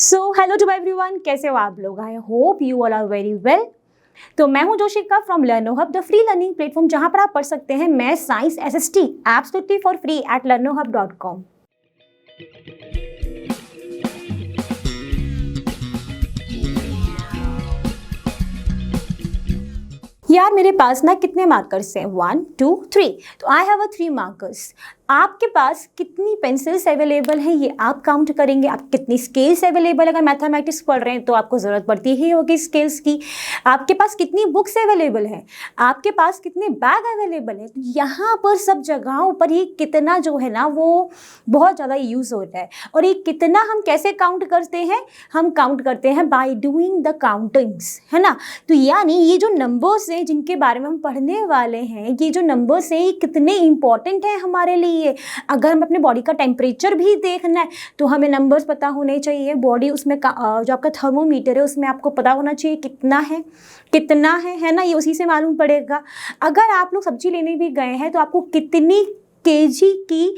So hello to everyone, कैसे हो आप लोग? I hope you all are very well. तो मैं हूं Joshika from Learno Hub, the free learning platform जहां पर आप पढ़ सकते हैं maths, science, SST absolutely for free at learnohub.com। यार मेरे पास ना कितने मार्कर्स हैं? 1 2 3। तो आई हैव 3 मार्कर्स। आपके पास कितनी पेंसिल्स अवेलेबल हैं ये आप काउंट करेंगे। आप कितनी स्केल्स अवेलेबल, अगर मैथमेटिक्स पढ़ रहे हैं तो आपको ज़रूरत पड़ती ही होगी स्केल्स की। आपके पास कितनी बुक्स अवेलेबल हैं, आपके पास कितने बैग अवेलेबल हैं। यहाँ पर सब जगहों पर ये कितना जो है ना वो बहुत ज़्यादा यूज़ होता है। और ये कितना हम कैसे काउंट करते हैं? हम काउंट करते हैं बाय डूइंग द काउंटिंग्स, है ना। तो यानी ये जो नंबर्स हैं जिनके बारे में हम पढ़ने वाले हैं, ये जो नंबर्स हैं ये कितने इंपॉर्टेंट हैं हमारे लिए। अगर हम अपने बॉडी का टेम्परेचर भी देखना है तो हमें नंबर्स पता होने चाहिए। बॉडी उसमें जो आपका थर्मोमीटर है उसमें आपको पता होना चाहिए कितना है ना, ये उसी से मालूम पड़ेगा। अगर आप लोग सब्जी लेने भी गए हैं तो आपको कितनी केजी की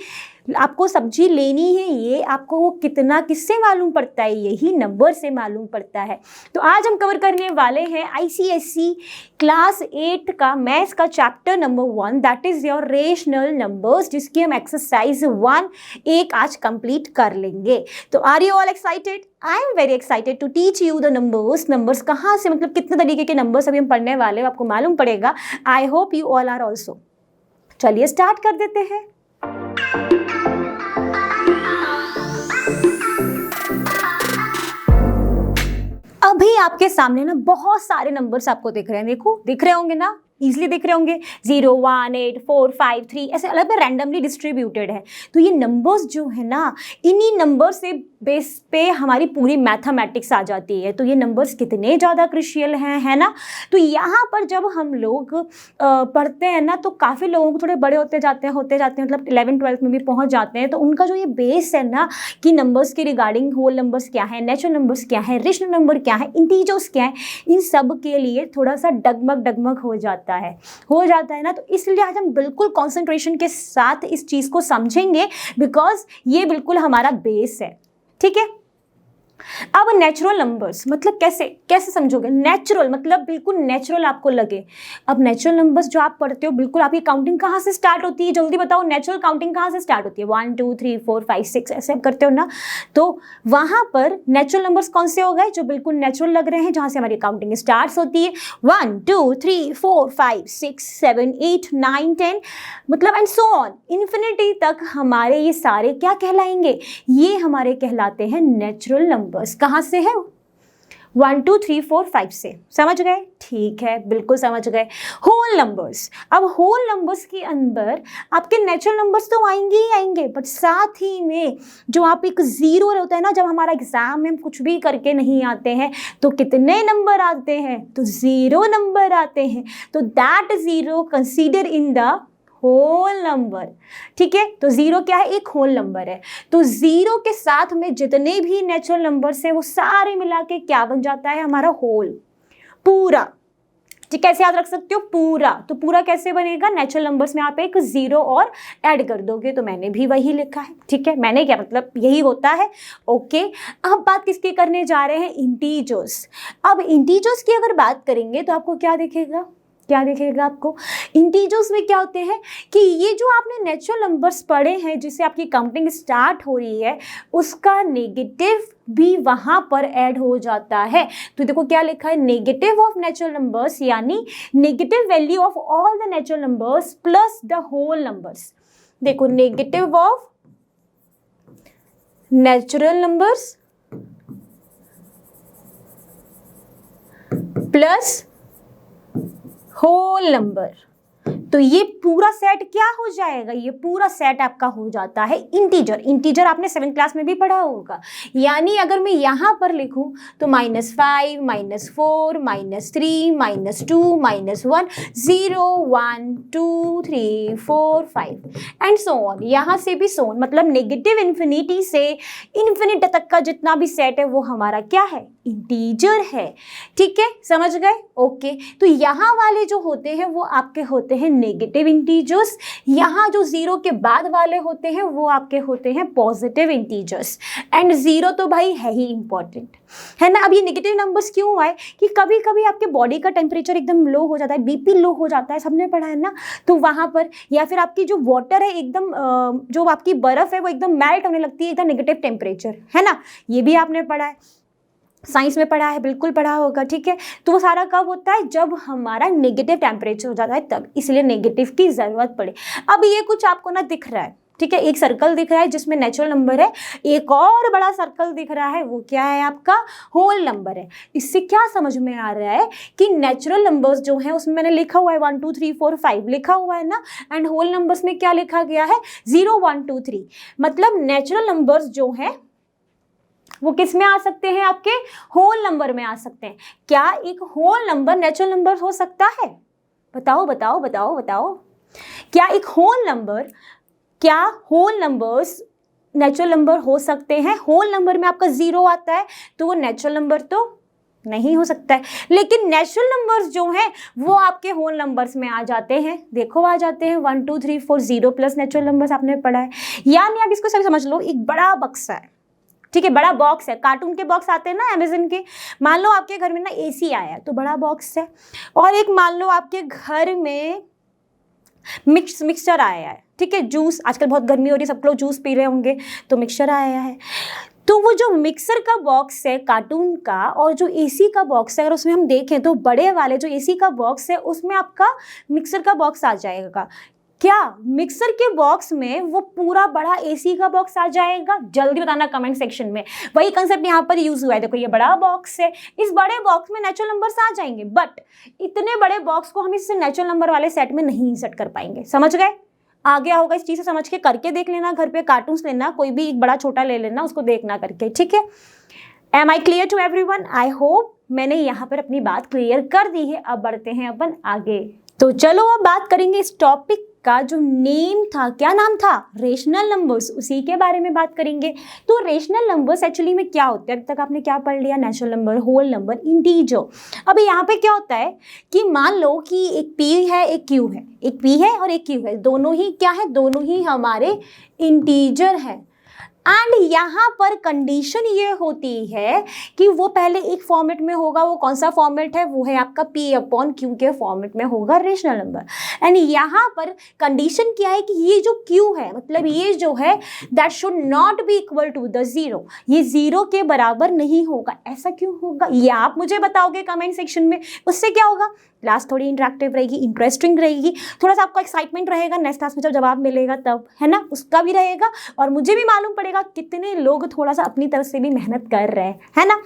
आपको सब्जी लेनी है, ये आपको वो कितना किससे मालूम पड़ता है? यही नंबर से मालूम पड़ता है। तो आज हम कवर करने वाले हैं आईसीएसई क्लास 8 का मैथ्स का chapter number 1, that is your rational numbers, जिसकी हम एक्सरसाइज 1 आज कंप्लीट कर लेंगे। तो are you all excited? I am very excited to teach you the numbers कहाँ से, मतलब कितने तरीके के नंबर्स अभी हम पढ़ने वाले हैं आपको मालूम पड़ेगा। I hope you all are also. चलिए स्टार्ट कर देते हैं। अभी आपके सामने ना बहुत सारे नंबर्स आपको दिख रहे हैं, देखो दिख रहे होंगे ना, इजीली दिख रहे होंगे। 0 1 8 4 5 3 ऐसे अलग अलग रैंडमली डिस्ट्रीब्यूटेड है। तो ये नंबर्स जो है ना, इन्हीं नंबर से बेस पे हमारी पूरी मैथमेटिक्स आ जाती है। तो ये नंबर्स कितने ज़्यादा क्रुशियल हैं, है ना। तो यहाँ पर जब हम लोग पढ़ते हैं ना तो काफ़ी लोगों को थोड़े बड़े होते जाते हैं मतलब 11 12 में भी पहुँच जाते हैं। तो उनका जो ये बेस है ना कि नंबर्स के रिगार्डिंग होल नंबर्स क्या है, नेचुरल नंबर्स क्या है, रेशनल नंबर क्या है, इंटीजर्स क्या है, इन सब के लिए थोड़ा सा डगमग हो जाता है ना। तो इसलिए आज हम बिल्कुल कंसंट्रेशन के साथ इस चीज़ को समझेंगे, बिकॉज ये बिल्कुल हमारा बेस है, ठीक है। अब नेचुरल नंबर्स मतलब कैसे समझोगे? नेचुरल मतलब बिल्कुल नेचुरल आपको लगे। अब नेचुरल नंबर्स जो आप पढ़ते हो, बिल्कुल आपकी काउंटिंग कहाँ से स्टार्ट होती है? जल्दी बताओ, नेचुरल काउंटिंग कहाँ से स्टार्ट होती है? 1 2 3 4 5 6 ऐसे आप करते हो ना। तो वहाँ पर नेचुरल नंबर्स कौन से हो गए जो बिल्कुल नेचुरल लग रहे हैं, जहाँ से हमारी काउंटिंग स्टार्ट होती है? 1 2 3 4 5 6 7 8 9 10 मतलब एंड सो ऑन, इन्फिनिटी तक हमारे ये सारे क्या कहलाएंगे? ये हमारे कहलाते हैं नेचुरल नंबर्स। कहाँ से है? 1 2 3 4 5 से। समझ गए? ठीक है, बिल्कुल समझ गए। होल नंबर्स, अब होल नंबर्स के अंदर आपके नेचुरल नंबर्स तो आएंगे ही आएंगे, बट साथ ही में जो आप एक जीरो होता है ना, जब हमारा एग्जाम में हम कुछ भी करके नहीं आते हैं तो कितने नंबर आते हैं? तो 0 नंबर आते हैं। तो that 0 consider in the whole number, ठीक है। तो 0 क्या है? एक होल नंबर है। तो 0 के साथ में जितने भी नेचुरल नंबर्स हैं वो सारे मिला के क्या बन जाता है? हमारा होल, पूरा। ठीक, कैसे याद रख सकते हो? पूरा। तो पूरा कैसे बनेगा? नेचुरल नंबर्स में आप एक 0 और ऐड कर दोगे। तो मैंने भी वही लिखा है, ठीक है। मैंने क्या मतलब यही होता है, ओके। अब बात किसकी करने जा रहे हैं? इंटीजर्स। अब इंटीजर्स की अगर बात करेंगे तो आपको क्या दिखेगा आपको? इंटीजर्स में क्या होते हैं कि ये जो आपने नेचुरल नंबर्स पढ़े हैं जिससे आपकी काउंटिंग स्टार्ट हो रही है, उसका नेगेटिव भी वहां पर ऐड हो जाता है। तो देखो क्या लिखा है? नेगेटिव ऑफ नेचुरल नंबर्स, यानी negative value of all the natural numbers plus the whole numbers. देखो, negative of natural numbers plus whole number. तो ये पूरा सेट क्या हो जाएगा? ये पूरा सेट आपका हो जाता है इंटीजर आपने 7th क्लास में भी पढ़ा होगा। यानी अगर मैं यहाँ पर लिखूं तो -5 -4 -3 -2 -1 0 1 2 3 4 5 एंड सो ऑन। यहाँ से भी सो ऑन, मतलब नेगेटिव इन्फिनिटी से इन्फिनिटी तक का जितना भी सेट है वो हमारा क्या है? इंटीजर है, ठीक है। समझ गए? ओके। तो यहाँ वाले जो होते हैं वो आपके होते हैं नेगेटिव इंटीजर्स, यहाँ जो जीरो के बाद वाले होते हैं वो आपके होते हैं पॉजिटिव इंटीजर्स। एंड जीरो तो भाई है ही इंपॉर्टेंट, है ना। अब ये नेगेटिव नंबर्स क्यों हुआ है कि कभी कभी आपके बॉडी का टेम्परेचर एकदम लो हो जाता है, बीपी लो हो जाता है, सबने पढ़ा है ना, तो वहाँ पर, या फिर आपकी जो वाटर है एकदम जो आपकी बर्फ है वो एकदम मेल्ट होने लगती है, एकदम नेगेटिव टेम्परेचर, है ना, ये भी आपने पढ़ा है, साइंस में पढ़ा है, बिल्कुल पढ़ा होगा, ठीक है। तो वो सारा कब होता है, जब हमारा नेगेटिव टेम्परेचर हो जाता है तब, इसलिए नेगेटिव की ज़रूरत पड़े। अब ये कुछ आपको ना दिख रहा है, ठीक है, एक सर्कल दिख रहा है जिसमें नेचुरल नंबर है, एक और बड़ा सर्कल दिख रहा है, वो क्या है आपका होल नंबर है। इससे क्या समझ में आ रहा है कि नेचुरल नंबर्स जो हैं उसमें मैंने लिखा हुआ है 1 2 3 4 5 लिखा हुआ है ना, एंड होल नंबर्स में क्या लिखा गया है 0 1 2 3, मतलब नेचुरल नंबर्स जो हैं वो किस में आ सकते हैं, आपके होल नंबर में आ सकते हैं। क्या एक होल नंबर नेचुरल नंबर हो सकता है? बताओ बताओ बताओ बताओ, क्या एक होल नंबर, क्या होल नंबर्स नेचुरल नंबर हो सकते हैं? होल नंबर में आपका 0 आता है तो वो नेचुरल नंबर तो नहीं हो सकता है, लेकिन नेचुरल नंबर्स जो हैं वो आपके होल नंबर्स में आ जाते हैं। देखो आ जाते हैं 1 2 3 4 0 प्लस नेचुरल नंबर्स आपने पढ़ा है। यानी आप इसको सही समझ लो, एक बड़ा बक्सा है, ठीक है, बड़ा बॉक्स है, कार्टून के बॉक्स आते हैं ना अमेज़न के, मान लो आपके घर में ना एसी आया है तो बड़ा बॉक्स है, और एक मान लो आपके घर में मिक्सचर आया है, ठीक है, जूस, आजकल बहुत गर्मी हो रही है, सब लोग जूस पी रहे होंगे तो मिक्सचर आया है। तो वो जो मिक्सर का बॉक्स है कार्टून का और जो एसी का बॉक्स है, अगर उसमें हम देखें तो बड़े वाले जो एसी का बॉक्स है उसमें आपका मिक्सर का बॉक्स आ जाएगा। क्या मिक्सर के बॉक्स में वो पूरा बड़ा एसी का बॉक्स आ जाएगा? जल्दी बताना कमेंट सेक्शन में। वही कंसेप्ट यहाँ पर यूज हुआ है। देखो ये बड़ा बॉक्स है, इस बड़े बॉक्स में नेचुरल नंबर्स आ जाएंगे, बट इतने बड़े बॉक्स को हम इस नेचुरल नंबर वाले सेट में नहीं इंसर्ट कर पाएंगे। समझ गए? आ गया होगा, इस चीज़ से समझ के करके देख लेना, घर पे कार्टून्स लेना, कोई भी एक बड़ा छोटा ले लेना, उसको देखना करके, ठीक है। Am I clear to everyone? I hope मैंने यहाँ पर अपनी बात क्लियर कर दी है। अब बढ़ते हैं अपन आगे। तो चलो अब बात करेंगे इस टॉपिक का जो नेम था, क्या नाम था? रेशनल नंबर्स, उसी के बारे में बात करेंगे। तो रेशनल नंबर्स एक्चुअली में क्या होते हैं? अब तक आपने क्या पढ़ लिया? Natural number, whole number, integer. अब यहाँ पे क्या होता है कि मान लो कि एक P है एक Q है, एक P है और एक Q है, दोनों ही क्या है? दोनों ही हमारे इंटीजर है। एंड यहाँ पर कंडीशन ये होती है कि वो पहले एक फॉर्मेट में होगा। वो कौन सा फॉर्मेट है? वो है आपका P/Q के फॉर्मेट में होगा रेशनल नंबर। एंड यहाँ पर कंडीशन क्या है कि ये जो Q है, मतलब ये जो है that should not be equal to the 0, ये 0 के बराबर नहीं होगा। ऐसा क्यों होगा ये आप मुझे बताओगे कमेंट सेक्शन में। उससे क्या होगा? क्लास थोड़ी इंटरेक्टिव रहेगी, इंटरेस्टिंग रहेगी, थोड़ा सा आपको एक्साइटमेंट रहेगा, नेक्स्ट क्लास में जब जवाब मिलेगा तब, है ना, उसका भी रहेगा। और मुझे भी मालूम पड़ेगा कितने लोग थोड़ा सा अपनी तरफ से भी मेहनत कर रहे हैं, है ना।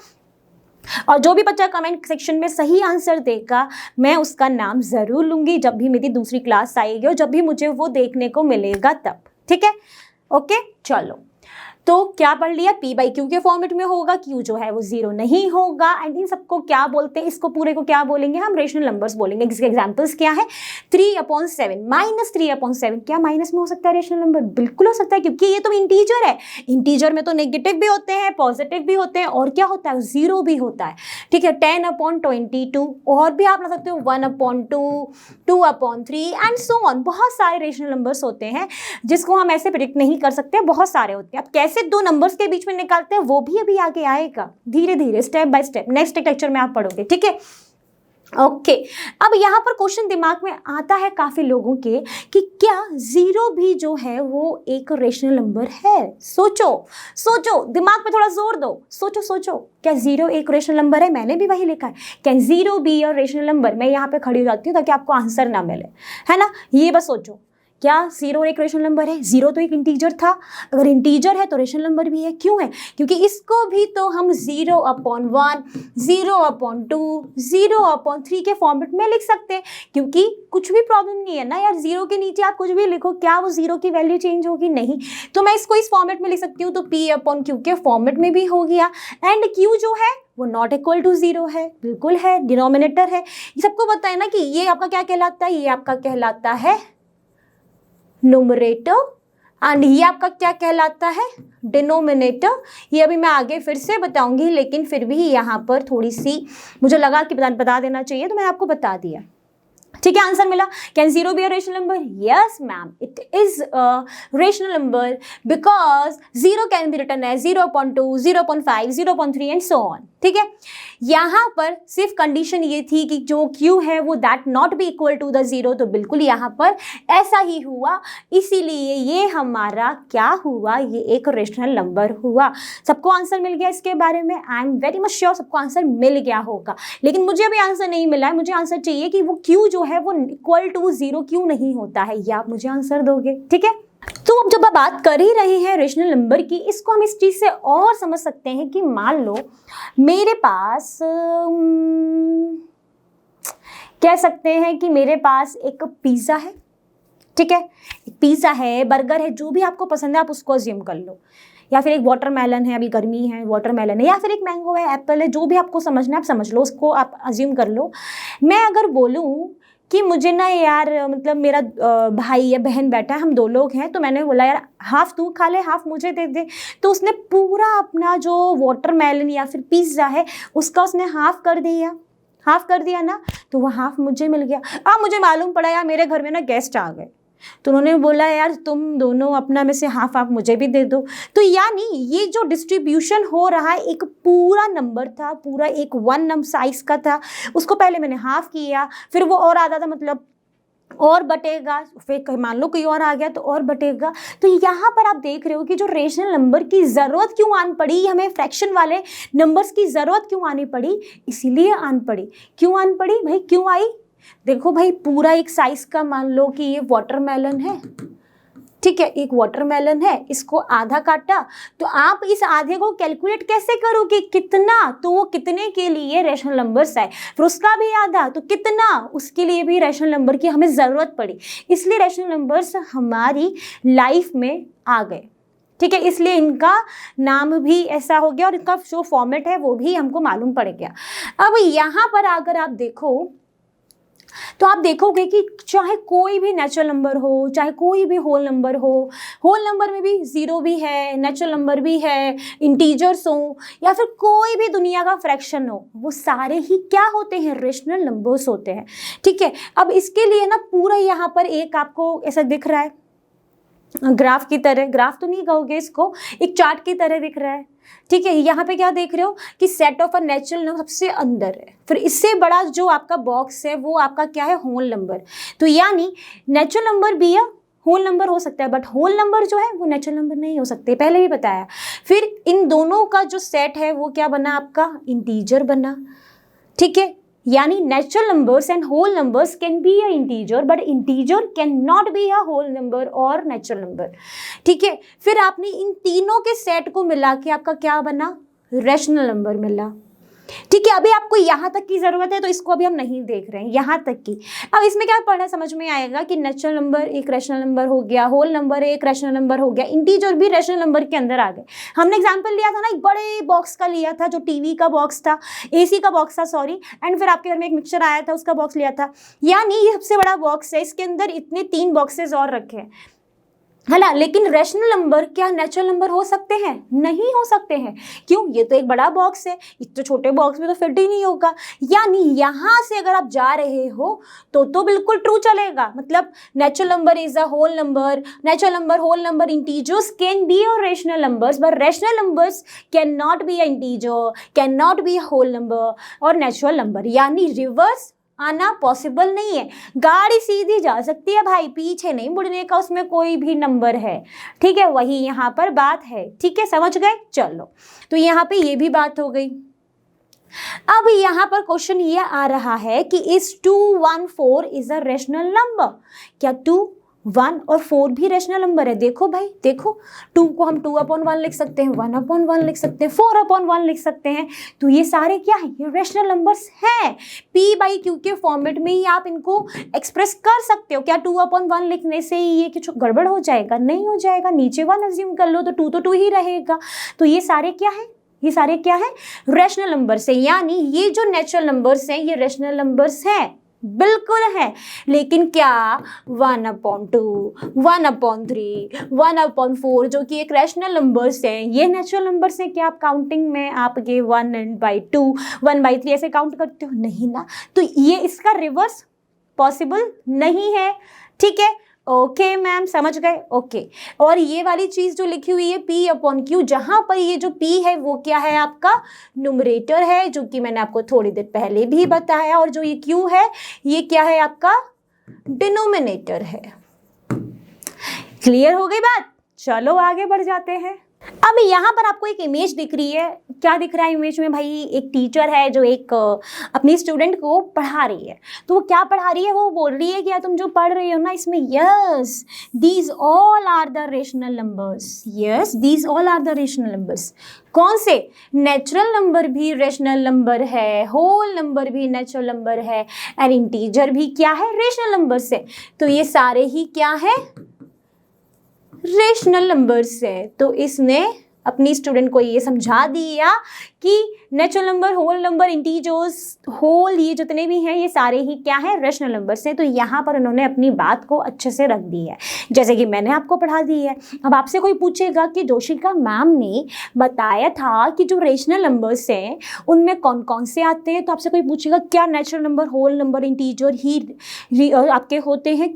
और जो भी बच्चा कमेंट सेक्शन में सही आंसर देगा मैं उसका नाम ज़रूर लूँगी जब भी मेरी दूसरी क्लास आएगी और जब भी मुझे वो देखने को मिलेगा तब, ठीक है। ओके चलो, तो क्या पढ़ लिया? P/Q के फॉर्मेट में होगा, Q जो है वो 0 नहीं होगा। एंड इन सबको क्या बोलते हैं? इसको पूरे को क्या बोलेंगे हम? रेशनल नंबर्स बोलेंगे। इसके एग्जांपल्स क्या है? 3/7, -3/7। क्या माइनस में हो सकता है रेशनल नंबर? बिल्कुल हो सकता है, क्योंकि ये तो इंटीजर है। इंटीजर में तो नेगेटिव भी होते हैं, पॉजिटिव भी होते हैं, और क्या होता है? 0 भी होता है, ठीक है। 10/22, और भी आप ला सकते हो 1/2, 2/3 एंड सो ऑन। बहुत सारे रेशनल नंबर्स होते हैं जिसको हम ऐसे प्रिडिक्ट नहीं कर सकते, बहुत सारे होते हैं। अब कैसे दो नंबर्स के बीच में निकालते हैं वो भी अभी आगे आएगा, धीरे धीरे, step by step, next lecture में आप पढ़ोगे, ठीक है। ओके अब यहाँ पर क्वेश्चन दिमाग में आता है काफी लोगों के कि क्या 0 भी जो है वो एक रेशनल नंबर है? सोचो सोचो, दिमाग पे थोड़ा जोर दो, सोचो सोचो, क्या 0 एक रेशनल नंबर है? मैंने भी वही लिखा है, कैन 0 बी और रेशनल नंबर? मैं यहाँ पे खड़ी हो जाती हूँ ताकि आपको आंसर ना मिले, है ना। ये बस सोचो, क्या 0 एक रेशनल नंबर है? 0 तो एक इंटीजर था, अगर इंटीजर है तो रेशनल नंबर भी है। क्यों है? क्योंकि इसको भी तो हम 0/1, 0/2, 0/3 के फॉर्मेट में लिख सकते हैं, क्योंकि कुछ भी प्रॉब्लम नहीं है ना यार, 0 के नीचे आप कुछ भी लिखो, क्या वो 0 की वैल्यू चेंज होगी? नहीं। तो मैं इसको इस फॉर्मेट में लिख सकती हूँ, तो P/Q के फॉर्मेट में भी हो गया। एंड Q जो है वो नॉट इक्वल टू 0 है, बिल्कुल है, डिनोमिनेटर है। ये सबको पता है ना कि ये आपका क्या कहलाता है? ये आपका कहलाता है न्यूमरेटर, एंड ये आपका क्या कहलाता है? डिनोमिनेटर। ये अभी मैं आगे फिर से बताऊंगी, लेकिन फिर भी यहाँ पर थोड़ी सी मुझे लगा कि बता देना चाहिए, तो मैंने आपको बता दिया। ठीक है, आंसर मिला। Can zero be a rational number? Yes ma'am, it is rational number because zero can be written as 0.2, 0.5, 0.3 and so on. ठीक है, यहाँ पर सिर्फ कंडीशन ये थी कि जो Q है वो that not be equal to the zero, तो बिल्कुल यहाँ पर ऐसा ही हुआ, इसीलिए ये हमारा क्या हुआ, ये एक रेशनल नंबर हुआ। सबको आंसर मिल गया इसके बारे में? आई एम वेरी मच श्योर सबको आंसर मिल गया होगा, लेकिन मुझे अभी आंसर नहीं मिला है। मुझे आंसर चाहिए कि वो Q जो है वो इक्वल टू जीरो क्यों नहीं होता है, ये आप मुझे आंसर दोगे। ठीक है, तो अब जब आप बात कर ही रहे हैं रेशनल नंबर की, इसको हम इस चीज से और समझ सकते हैं कि मान लो मेरे पास कह सकते हैं कि मेरे पास एक पिज्जा है। ठीक है, पिज्जा है, बर्गर है, जो भी आपको पसंद है आप उसको अज्यूम कर लो, या फिर एक वाटरमेलन है, अभी गर्मी है वाटरमेलन है, या फिर एक मैंगो है, एप्पल है, जो भी आपको समझना है आप समझ लो, उसको आप अज्यूम कर लो। मैं अगर बोलूं कि मुझे ना यार, मतलब मेरा भाई या बहन बैठा है, हम दो लोग हैं, तो मैंने बोला यार हाफ तू खा ले, हाफ मुझे दे दे, तो उसने पूरा अपना जो वाटरमेलन या फिर पिज्ज़ा है उसका उसने हाफ कर दिया ना, तो वो हाफ मुझे मिल गया। अब मुझे मालूम पड़ा यार मेरे घर में ना गेस्ट आ गए, तो उन्होंने बोला यार तुम दोनों अपना में से हाफ हाफ मुझे भी दे दो। तो यानी ये जो डिस्ट्रीब्यूशन हो रहा है, एक पूरा नंबर था, पूरा एक वन नंबर साइज का था, उसको पहले मैंने हाफ किया, फिर वो और आधा था, मतलब और बटेगा, फिर मान लो कोई और आ गया तो और बटेगा। तो यहाँ पर आप देख रहे हो कि जो रेशनल नंबर की ज़रूरत क्यों आन पड़ी, हमें फ्रैक्शन वाले नंबर्स की ज़रूरत क्यों आनी पड़ी, इसीलिए आन पड़ी। क्यों आन पड़ी भाई, क्यों आई? देखो भाई, पूरा एक साइज का मान लो कि ये वाटरमेलन है, ठीक है, एक वाटरमेलन है, इसको आधा काटा, तो आप इस आधे को कैलकुलेट कैसे करोगे कितना, तो वो कितने के लिए रेशनल नंबर्स आए, फिर उसका भी आधा, तो कितना, उसके लिए भी रेशनल नंबर की हमें ज़रूरत पड़ी, इसलिए रेशनल नंबर्स हमारी लाइफ में आ गए। ठीक है, इसलिए इनका नाम भी ऐसा हो गया और इनका जो फॉर्मेट है वो भी हमको मालूम पड़ गया। अब यहाँ पर अगर आप देखो तो आप देखोगे कि चाहे कोई भी नेचुरल नंबर हो, चाहे कोई भी होल नंबर हो, होल नंबर में भी जीरो भी है, नेचुरल नंबर भी है, इंटीजर्स हो, या फिर कोई भी दुनिया का फ्रैक्शन हो, वो सारे ही क्या होते हैं, रेशनल नंबर्स होते हैं। ठीक है, अब इसके लिए ना पूरा यहाँ पर एक आपको ऐसा दिख रहा है ग्राफ की तरह, ग्राफ तो नहीं कहोगे इसको, एक चार्ट की तरह दिख रहा है। ठीक है, यहाँ पे क्या देख रहे हो कि set of a natural number सबसे अंदर है, फिर इससे बड़ा जो आपका बॉक्स है वो आपका क्या है, होल नंबर। तो यानी नेचुरल नंबर भी या होल नंबर हो सकता है, बट होल नंबर जो है वो नेचुरल नंबर नहीं हो सकते, पहले भी बताया। फिर इन दोनों का जो सेट है वो क्या बना आपका, इंटीजर बना। ठीक है, यानी natural numbers and whole numbers can be a integer, but integer can not be a whole number और नेचुरल नंबर। ठीक है, फिर आपने इन तीनों के सेट को मिला के आपका क्या बना, रेशनल नंबर मिला। ठीक है, अभी आपको यहाँ तक की जरूरत है तो इसको अभी हम नहीं देख रहे हैं, यहाँ तक की। अब इसमें क्या पढ़ना समझ में आएगा कि नेचुरल नंबर एक रेशनल नंबर हो गया, होल नंबर एक रेशनल नंबर हो गया, इंटीजर भी रेशनल नंबर के अंदर आ गए। हमने एग्जांपल लिया था ना, एक बड़े बॉक्स का लिया था, जो टीवी का बॉक्स था, एसी का बॉक्स था सॉरी, एंड फिर आपके घर में एक मिक्सचर आया था उसका बॉक्स लिया था। यानी ये सबसे बड़ा बॉक्स है, इसके अंदर इतने 3 बॉक्सेस और रखे हैं, है ना। लेकिन रेशनल नंबर क्या नेचुरल नंबर हो सकते हैं? नहीं हो सकते हैं। क्यों? ये तो एक बड़ा बॉक्स है, इतने छोटे बॉक्स में तो फिट ही नहीं होगा। यानी यहाँ से अगर आप जा रहे हो तो बिल्कुल ट्रू चलेगा, मतलब natural number is a whole number, natural number, whole number, integers can be और rational numbers, but rational numbers can not be a integer, can not be a whole number और नेचुरल नंबर। यानी reverse आना possible नहीं है। गाड़ी सीधी जा सकती है भाई, पीछे नहीं मुड़ने का उसमें कोई भी नंबर है। ठीक है, वही यहाँ पर बात है। ठीक है, समझ गए? चलो, तो यहाँ पे ये भी बात हो गई। अब यहाँ पर क्वेश्चन ये आ रहा है कि is 2, 1, 4 is a rational number? क्या 2, 1 और 4 भी रेशनल नंबर है? देखो भाई, देखो, 2 को हम 2/1 लिख सकते हैं, 1/1 लिख सकते हैं, 4/1 लिख सकते हैं। तो ये सारे क्या है? ये रेशनल नंबर्स हैं। P/Q के फॉर्मेट में ही आप इनको एक्सप्रेस कर सकते हो। क्या 2/1 लिखने से ही ये कुछ गड़बड़ हो जाएगा? नहीं हो जाएगा। नीचे 1 अज्यूम कर लो तो 2 तो 2 ही रहेगा। तो ये सारे क्या है? ये सारे क्या है? रेशनल नंबर्स है। यानी ये जो नेचुरल नंबर्स हैं ये रेशनल नंबर्स हैं, बिल्कुल है। लेकिन क्या 1/2, 1/3, 1/4 जो कि एक रैशनल नंबर्स हैं, ये नेचुरल नंबर्स हैं? क्या आप काउंटिंग में आप ये 1/2, 1/3 ऐसे काउंट करते हो? नहीं ना। तो ये इसका रिवर्स पॉसिबल नहीं है, ठीक है। ओके मैम, समझ गए, ओके। और ये वाली चीज जो लिखी हुई है P अपॉन Q, जहां पर ये जो P है वो क्या है आपका न्यूमरेटर है, जो कि मैंने आपको थोड़ी देर पहले भी बताया, और जो ये Q है ये क्या है आपका डिनोमिनेटर है। क्लियर हो गई बात? चलो आगे बढ़ जाते हैं। अब यहाँ पर आपको एक इमेज दिख रही है, क्या दिख रहा है इमेज में भाई? एक टीचर है जो एक अपनी स्टूडेंट को पढ़ा रही है। तो वो क्या पढ़ा रही है? वो बोल रही है कि यार तुम जो पढ़ रही हो ना इसमें yes these all are the rational numbers, yes these all are the rational numbers. कौन से? नेचुरल नंबर भी रेशनल नंबर है, होल नंबर भी नेचुरल नंबर है, एंड इंटीजर भी क्या है? रेशनल नंबर से। तो ये सारे ही क्या है? रेशनल नंबर्स है। तो इसने अपनी स्टूडेंट को ये समझा दिया कि natural number, whole number, integers, whole, ये जितने भी हैं ये सारे ही क्या है? रेशनल नंबर्स हैं। तो यहाँ पर उन्होंने अपनी बात को अच्छे से रख दी है, जैसे कि मैंने आपको पढ़ा दी है। अब आपसे कोई पूछेगा कि जोशिका मैम ने बताया था कि जो रेशनल नंबर्स हैं उनमें कौन कौन से आते हैं, तो आपसे कोई पूछेगा क्या natural number, whole number, integer ही आपके होते हैं?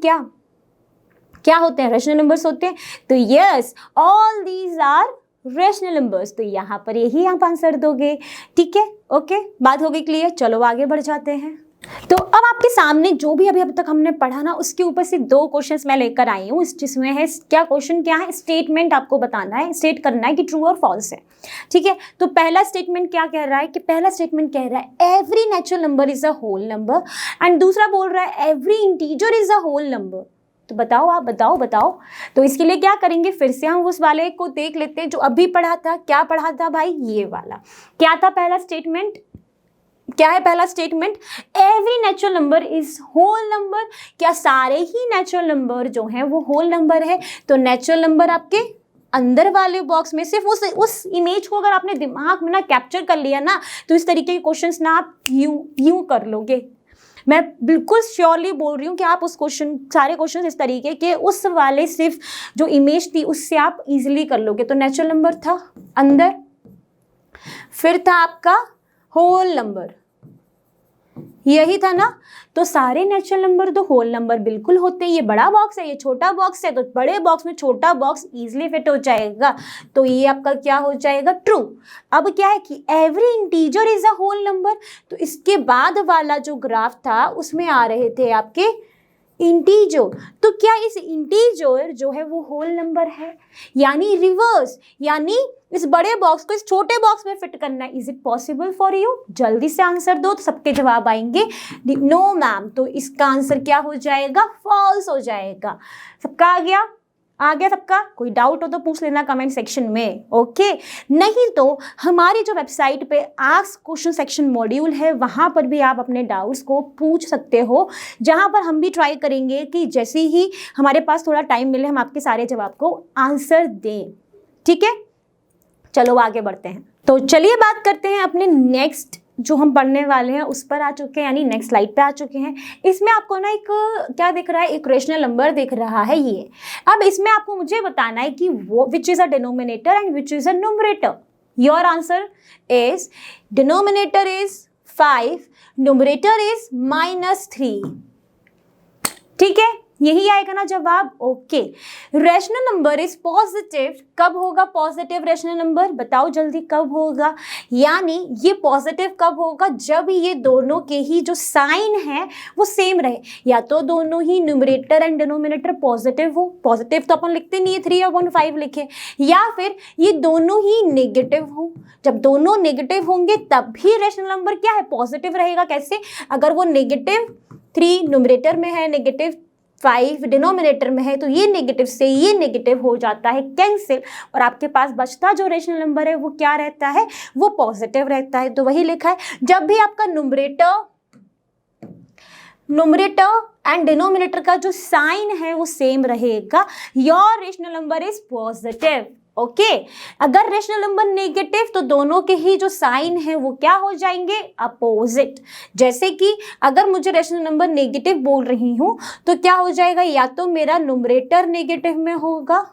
क्या होते हैं? रेशनल नंबर्स होते हैं। तो yes all these are rational numbers. तो यहाँ पर यही आप आंसर दोगे, ठीक है, ओके। बात हो गई क्लियर? चलो आगे बढ़ जाते हैं। तो अब आपके सामने जो भी अभी अब तक हमने पढ़ा ना उसके ऊपर से 2 क्वेश्चंस मैं लेकर आई हूँ, जिसमें है क्या क्वेश्चन क्या है? स्टेटमेंट आपको बताना है, स्टेट करना है कि ट्रू और फॉल्स है, ठीक है। तो पहला स्टेटमेंट क्या कह रहा है कि पहला स्टेटमेंट कह रहा है every natural number is a whole number, and दूसरा बोल रहा है every integer is a whole number. तो बताओ, आप बताओ। तो इसके लिए क्या करेंगे? फिर से हम उस वाले को देख लेते हैं जो अभी पढ़ा था। क्या पढ़ा था भाई? ये वाला। क्या था पहला स्टेटमेंट? क्या है पहला statement? Every natural number is whole number. क्या सारे ही नेचुरल नंबर जो हैं वो होल नंबर है? तो नेचुरल नंबर आपके अंदर वाले बॉक्स में सिर्फ उस इमेज को अगर आपने दिमाग में ना कैप्चर कर लिया ना, तो इस तरीके के क्वेश्चंस ना आप यूं कर लोगे। मैं बिल्कुल श्योरली बोल रही हूँ कि आप उस सारे क्वेश्चन इस तरीके के उस वाले सिर्फ जो इमेज थी उससे आप इजीली कर लोगे। तो नेचुरल नंबर था अंदर, फिर था आपका होल नंबर, यही था ना। तो सारे नेचुरल नंबर तो होल नंबर बिल्कुल होते हैं। ये बड़ा बॉक्स है, ये छोटा बॉक्स है, तो बड़े बॉक्स में छोटा बॉक्स इजीली फिट हो जाएगा। तो ये आपका क्या हो जाएगा? ट्रू। अब क्या है कि every integer is a whole number. तो इसके बाद वाला जो ग्राफ था उसमें आ रहे थे आपके इंटीजर। तो क्या इस इंटीजर जो है वो होल नंबर है? यानी रिवर्स, यानी इस बड़े बॉक्स को इस छोटे बॉक्स में फिट करना। Is it possible for you? जल्दी से आंसर दो, तो सबके जवाब आएंगे नो मैम। तो इसका आंसर क्या हो जाएगा? फॉल्स हो जाएगा। सबका आ गया सबका? कोई डाउट हो तो पूछ लेना कमेंट सेक्शन में, ओके। नहीं तो हमारी जो वेबसाइट पे आस्क क्वेश्चन सेक्शन मॉड्यूल है वहाँ पर भी आप अपने डाउट्स को पूछ सकते हो, जहाँ पर हम भी ट्राई करेंगे कि जैसे ही हमारे पास थोड़ा टाइम मिले हम आपके सारे जवाब को आंसर दें, ठीक है। चलो आगे बढ़ते हैं। तो चलिए बात करते हैं अपने नेक्स्ट जो हम पढ़ने वाले हैं उस पर आ चुके हैं, यानी नेक्स्ट स्लाइड पे आ चुके हैं। इसमें आपको ना एक क्या दिख रहा है? एक रेशनल नंबर दिख रहा है ये। अब इसमें आपको मुझे बताना है कि वो which is a denominator and which is a numerator. Your answer is denominator is 5, numerator is -3, ठीक है। यही आएगा ना जवाब, okay. Rational number is positive. कब होगा पॉजिटिव रेशनल नंबर? बताओ जल्दी कब होगा? यानी ये पॉजिटिव कब होगा? जब ये दोनों के ही जो साइन है वो सेम रहे, या तो दोनों ही न्यूमरेटर एंड डिनोमिनेटर पॉजिटिव हो। पॉजिटिव तो अपन लिखते नहीं है 3/5 लिखे, या फिर ये दोनों ही नेगेटिव हो। जब दोनों नेगेटिव होंगे तब भी रेशनल नंबर क्या है? पॉजिटिव रहेगा। कैसे? अगर वो -3 न्यूमरेटर में है, -5 डिनोमिनेटर में है, तो ये नेगेटिव से ये नेगेटिव हो जाता है कैंसिल, और आपके पास बचता जो रेशनल नंबर है वो क्या रहता है? वो पॉजिटिव रहता है। तो वही लिखा है, जब भी आपका न्यूमरेटर एंड डिनोमिनेटर का जो साइन है वो सेम रहेगा, your rational number is positive, okay. अगर रेशनल नंबर नेगेटिव तो दोनों के ही जो साइन है वो क्या हो जाएंगे? अपोजिट। जैसे कि अगर मुझे रेशनल नंबर नेगेटिव बोल रही हूँ तो क्या हो जाएगा? या तो मेरा न्यूमरेटर नेगेटिव में होगा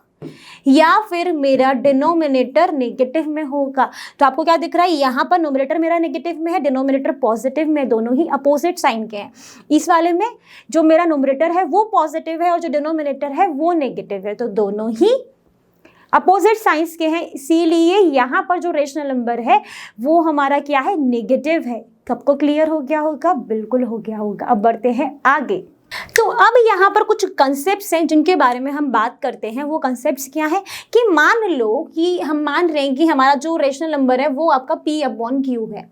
या फिर मेरा डिनोमिनेटर नेगेटिव में होगा। तो आपको क्या दिख रहा है, यहाँ पर नोमिनेटर मेरा नेगेटिव में है, डिनोमिनेटर पॉजिटिव में, दोनों ही अपोजिट साइन के हैं। इस वाले में जो मेरा नोमिनेटर है वो पॉजिटिव है और जो डिनोमिनेटर है वो नेगेटिव है, तो दोनों ही अपोजिट साइंस के हैं, इसीलिए यहाँ पर जो रेशनल नंबर है वो हमारा क्या है, नेगेटिव है। सबको क्लियर हो गया होगा? बिल्कुल हो गया होगा। अब बढ़ते हैं आगे। तो अब यहाँ पर कुछ कंसेप्ट्स हैं जिनके बारे में हम बात करते हैं। वो कंसेप्ट्स क्या है कि मान लो कि हम मान रहे हैं कि हमारा जो रेशनल नंबर है वो आपका P/Q है।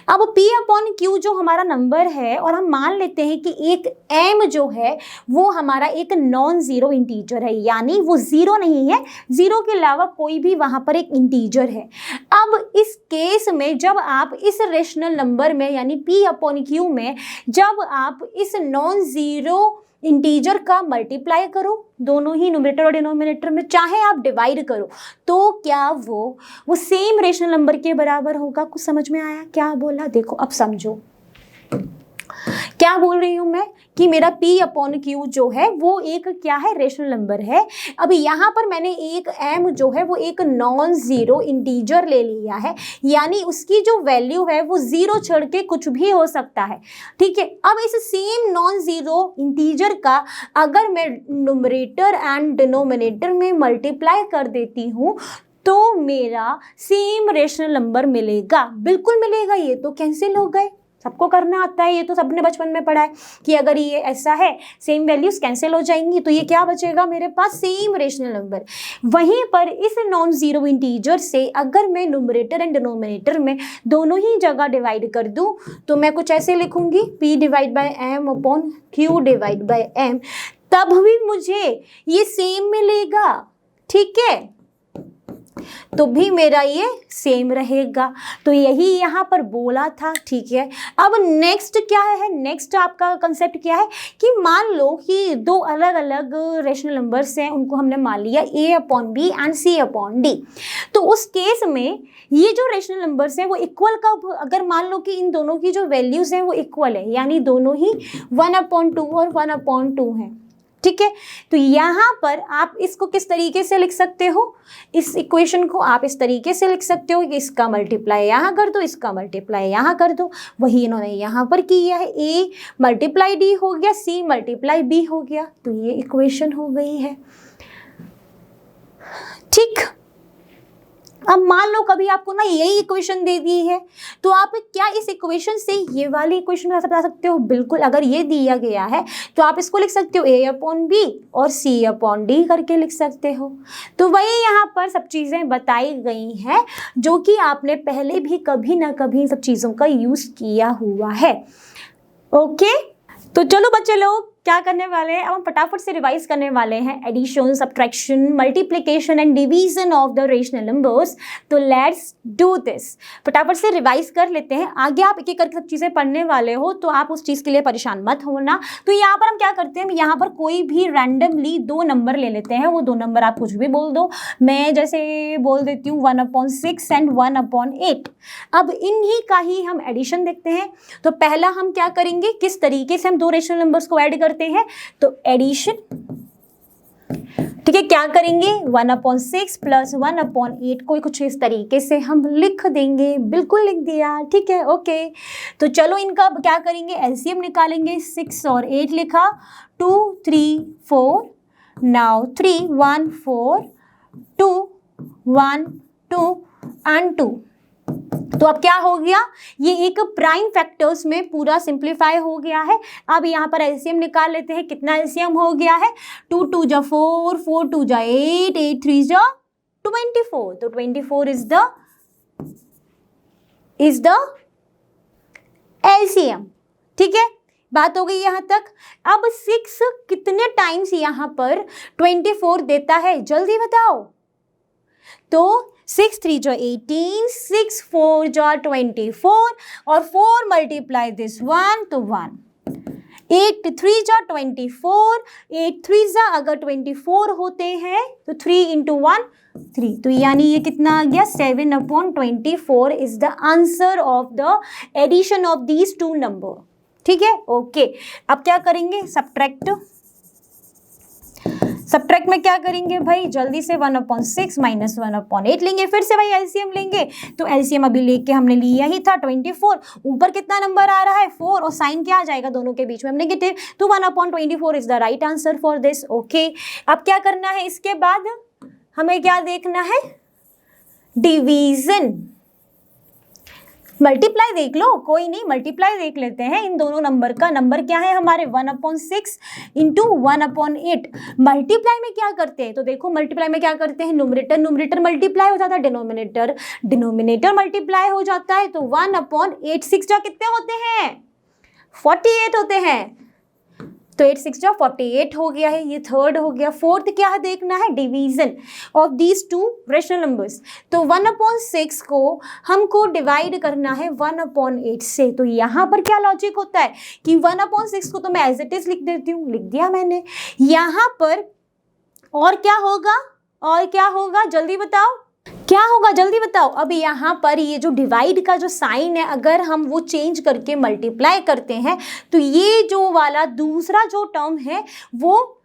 अब P/Q जो हमारा नंबर है, और हम मान लेते हैं कि एक m जो है वो हमारा एक नॉन जीरो इंटीजर है, यानी वो जीरो नहीं है, जीरो के अलावा कोई भी वहां पर एक इंटीजर है। अब इस केस में जब आप इस रेशनल नंबर में यानी P/Q में जब आप इस नॉन जीरो इंटीजर का मल्टीप्लाई करो, दोनों ही न्यूमरेटर और डिनोमिनेटर में, चाहे आप डिवाइड करो, तो क्या वो सेम रेशनल नंबर के बराबर होगा। कुछ समझ में आया क्या बोला? देखो अब समझो क्या बोल रही हूं मैं कि मेरा P/Q जो है वो एक क्या है, रेशनल नंबर है। अब यहाँ पर मैंने एक m जो है वो एक नॉन जीरो इंटीजर ले लिया है, यानी उसकी जो वैल्यू है वो जीरो छोड़ के कुछ भी हो सकता है, ठीक है। अब इस सेम नॉन जीरो इंटीजर का अगर मैं न्यूमरेटर एंड डिनोमिनेटर में मल्टीप्लाई कर देती हूँ तो मेरा सेम रेशनल नंबर मिलेगा, बिल्कुल मिलेगा। ये तो कैंसिल हो गए, सबको करना आता है, ये तो सबने बचपन में पढ़ा है कि अगर ये ऐसा है सेम वैल्यूज कैंसिल हो जाएंगी, तो ये क्या बचेगा मेरे पास, सेम रेशनल नंबर। वहीं पर इस नॉन जीरो इंटीजर से अगर मैं न्यूमरेटर एंड डिनोमिनेटर में दोनों ही जगह डिवाइड कर दूं तो मैं कुछ ऐसे लिखूंगी P/M/Q/M, तब भी मुझे ये सेम मिलेगा, ठीक है, तो भी मेरा ये सेम रहेगा। तो यही यहाँ पर बोला था, ठीक है। अब नेक्स्ट क्या है, नेक्स्ट आपका कंसेप्ट क्या है कि मान लो कि दो अलग अलग रेशनल नंबर्स हैं, उनको हमने मान लिया A/B एंड C/D। तो उस केस में ये जो रेशनल नंबर्स हैं वो इक्वल कब, अगर मान लो कि इन दोनों की जो वैल्यूज हैं वो इक्वल है, यानी दोनों ही 1/2 और 1/2 हैं, ठीक है। तो यहाँ पर आप इसको किस तरीके से लिख सकते हो, इस इक्वेशन को आप इस तरीके से लिख सकते हो कि इसका मल्टीप्लाई यहाँ कर दो, इसका मल्टीप्लाई यहाँ कर दो। वही इन्होंने यहाँ पर किया है, A/D हो गया, C/B हो गया, तो ये इक्वेशन हो गई है, ठीक। अब मान लो कभी आपको ना यही इक्वेशन दे दी है, तो आप क्या इस इक्वेशन से ये वाली इक्वेशन बता सकते हो? बिल्कुल। अगर ये दिया गया है तो आप इसको लिख सकते हो A/B और C/D करके लिख सकते हो। तो वही यहाँ पर सब चीज़ें बताई गई हैं जो कि आपने पहले भी कभी ना कभी सब चीज़ों का यूज़ किया हुआ है, ओके। तो चलो बच्चे लोग क्या करने वाले हैं, अब हम फटाफट से रिवाइज करने वाले हैं addition, subtraction, multiplication and division of the rational numbers. तो लेट्स डू दिस, फटाफट से रिवाइज कर लेते हैं। आगे आप एक एक करके सब चीज़ें पढ़ने वाले हो तो आप उस चीज़ के लिए परेशान मत होना। तो यहाँ पर हम क्या करते हैं, यहाँ पर कोई भी रैंडमली दो नंबर ले लेते हैं, वो दो नंबर आप कुछ भी बोल दो। मैं जैसे बोल देती हूँ 1/6 एंड 1/8। अब इन्हीं का ही हम एडिशन देखते हैं। तो पहला हम क्या करेंगे, किस तरीके से हम दो रेशनल नंबर्स को ऐड करते हैं, तो एडिशन, ठीक है, क्या करेंगे 1/6 प्लस 1/8 को कुछ इस तरीके से हम लिख देंगे, बिल्कुल लिख दिया, ठीक है, ओके। तो चलो इनका क्या करेंगे, एलसीएम निकालेंगे। 6 और 8 लिखा, 2 3 4, नाउ 3 1 4 2 1 2 एंड 2। तो अब क्या हो गया, ये एक प्राइम फैक्टर्स में पूरा सिंप्लीफाई हो गया है। अब यहाँ पर एलसीएम निकाल लेते हैं, कितना एलसीएम हो गया है, 2 2 जा 4, 4 2 जा 8, 8 3 जा 24। तो 24 इज द एलसीएम, ठीक है, बात हो गई यहाँ तक। अब 6 कितने टाइम्स यहाँ पर 24 देता है, जल्दी बताओ। तो 6 3 जो 18, 6 4 जो 24 और 4 मल्टीप्लाई दिस 1 तो 1, 8 3 जो 24, 8 3 जा अगर 24 होते हैं तो 3 into 1 3, तो यानी ये कितना आ गया 7/24 is the answer of the addition of these two number, ठीक है, ओके। अब क्या करेंगे, सब्ट्रैक्ट सब्ट्रैक्ट में क्या करेंगे भाई, जल्दी से 1/6 माइनस 1/8 लेंगे, फिर से भाई एलसीएम लेंगे। तो एलसीएम अभी लेके हमने लिया ही था 24, ऊपर कितना नंबर आ रहा है 4, और साइन क्या आ जाएगा दोनों के बीच में नेगेटिव, तो 1/24 is the right answer for this. Okay, अब क्या करना है, इसके बाद हमें क्या देखना है, डिवीजन। मल्टीप्लाई देख लो, कोई नहीं, मल्टीप्लाई देख लेते हैं इन दोनों नंबर का। नंबर क्या है हमारे 1/6 इंटू 1/8। मल्टीप्लाई में क्या करते हैं, तो देखो मल्टीप्लाई में क्या करते हैं, न्यूमरेटर मल्टीप्लाई हो जाता है, डिनोमिनेटर मल्टीप्लाई हो जाता है। तो 1/8 6 जा कितने होते हैं, 48 होते हैं। तो 8 6 जा 48 हो गया है, ये थर्ड हो गया। फोर्थ क्या है देखना है, division of these two rational numbers. तो 1/6 को हमको डिवाइड करना है 1/8 से। तो यहाँ पर क्या लॉजिक होता है कि 1/6 को तो मैं एज इट इज लिख देती हूँ, लिख दिया मैंने। यहाँ पर और क्या होगा जल्दी बताओ, क्या होगा जल्दी बताओ। अब यहाँ पर ये जो डिवाइड का जो साइन है, अगर हम वो चेंज करके मल्टीप्लाई करते हैं तो ये जो वाला दूसरा जो टर्म है वो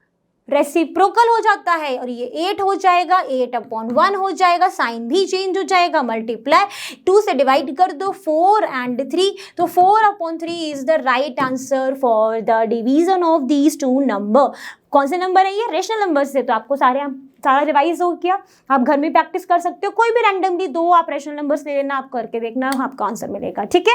रेसिप्रोकल हो जाता है, और ये 8 हो जाएगा, 8/1 हो जाएगा, साइन भी चेंज हो जाएगा। मल्टीप्लाई 2 से डिवाइड कर दो, 4 and 3, तो 4/3 is the right answer for the division of these two number. कौन से नंबर है ये, रेशनल नंबर से। तो आपको सारा रिवाइज हो गया, आप घर में प्रैक्टिस कर सकते हो, कोई भी रैंडमली 2 आप रेशनल नंबर्स ले लेना, आप करके देखना, आपका आंसर मिलेगा। ठीक है,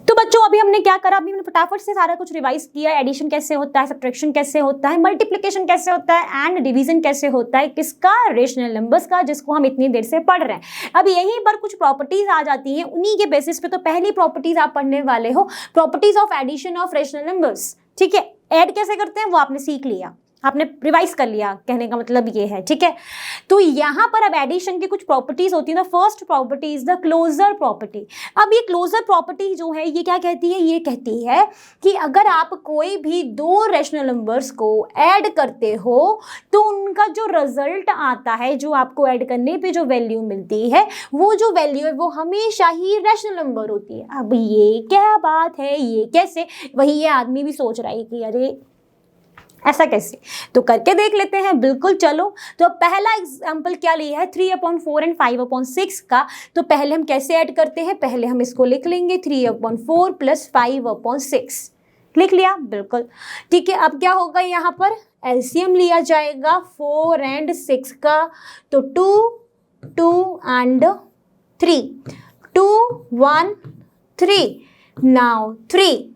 तो बच्चों अभी हमने क्या करा, अभी हमने फटाफट से सारा कुछ रिवाइज किया। एडिशन कैसे होता है, सब्ट्रैक्शन कैसे होता है, मल्टीप्लिकेशन कैसे होता है, एंड डिवीजन कैसे होता है, किसका, रेशनल नंबर्स का, जिसको हम इतनी देर से पढ़ रहे हैं। अब यहीं पर कुछ प्रॉपर्टीज आ जाती हैं, उन्हीं के बेसिस पे। तो पहली प्रॉपर्टीज आप पढ़ने वाले हो, properties of addition of rational numbers. ठीक है, ऐड कैसे करते हैं वो आपने सीख लिया, आपने रिवाइज कर लिया, कहने का मतलब ये है। ठीक है, तो यहाँ पर अब एडिशन की कुछ प्रॉपर्टीज होती है। First property is the closure property. अब ये क्लोजर प्रॉपर्टी जो है ये क्या कहती है, ये कहती है कि अगर आप कोई भी 2 रेशनल नंबर्स को ऐड करते हो तो उनका जो रिजल्ट आता है, जो आपको ऐड करने पे जो वैल्यू मिलती है, वो जो वैल्यू है वो हमेशा ही रेशनल नंबर होती है। अब ये क्या बात है, ये कैसे, वही ये आदमी भी सोच रहा है कि अरे ऐसा कैसे, तो करके देख लेते हैं। बिल्कुल, चलो। तो पहला एग्जाम्पल क्या लिया है, 3/4 एंड 5/6 का। तो पहले हम कैसे ऐड करते हैं, पहले हम इसको लिख लेंगे 3/4 प्लस 5/6, लिख लिया। बिल्कुल ठीक है। अब क्या होगा, यहाँ पर एलसीएम लिया जाएगा 4 and 6 का। तो 2 and 3, 2 1 3, नाउ 3,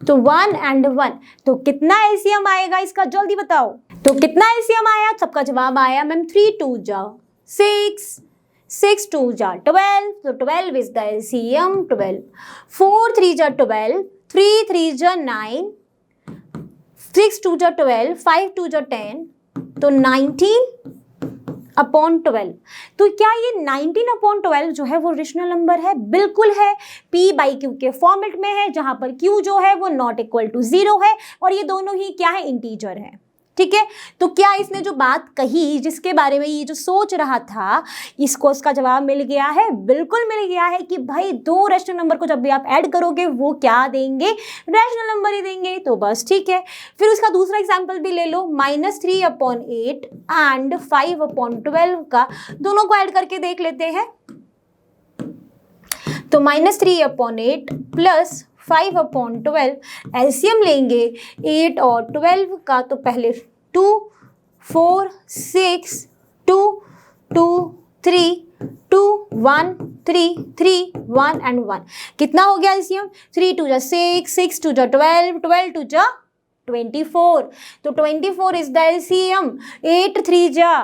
तो 1 and 1, तो कितना एलसीएम आएगा इसका, जल्दी बताओ। तो कितना एलसीएम आया, सबका जवाब आया मैम 3 2 जा 6, 6 2 जा 12, तो 12 इज द एलसीएम 12। 4 3 जा 12, 3 3 जा 9, 6 2 जा 12, 5 2 जा 10, तो 19/12। तो क्या ये 19/12 जो है वो रेशनल नंबर है, बिल्कुल है। p/q के फॉर्मेट में है, जहां पर q जो है वो नॉट इक्वल टू 0 है, और ये दोनों ही क्या है, इंटीजर है। ठीक है, तो क्या इसने जो बात कही, जिसके बारे में ये जो सोच रहा था, इसको उसका जवाब मिल गया है, बिल्कुल मिल गया है कि भाई 2 रेशनल नंबर को जब भी आप ऐड करोगे वो क्या देंगे, रेशनल नंबर ही देंगे। तो बस ठीक है। फिर उसका दूसरा एग्जाम्पल भी ले लो, -3/8 एंड 5/12 का, दोनों को ऐड करके देख लेते हैं। तो -3/8 प्लस 5/12, एलसीएम लेंगे 8 और 12 का। तो पहले 2 4 6 2 2 3 2 1 3 3 1 and 1, कितना हो गया एलसीएम, 3 2 जा 6, 6 2 जा 12, 12 2 जा 24, तो 24 इज द एलसीएम। 8 3 जा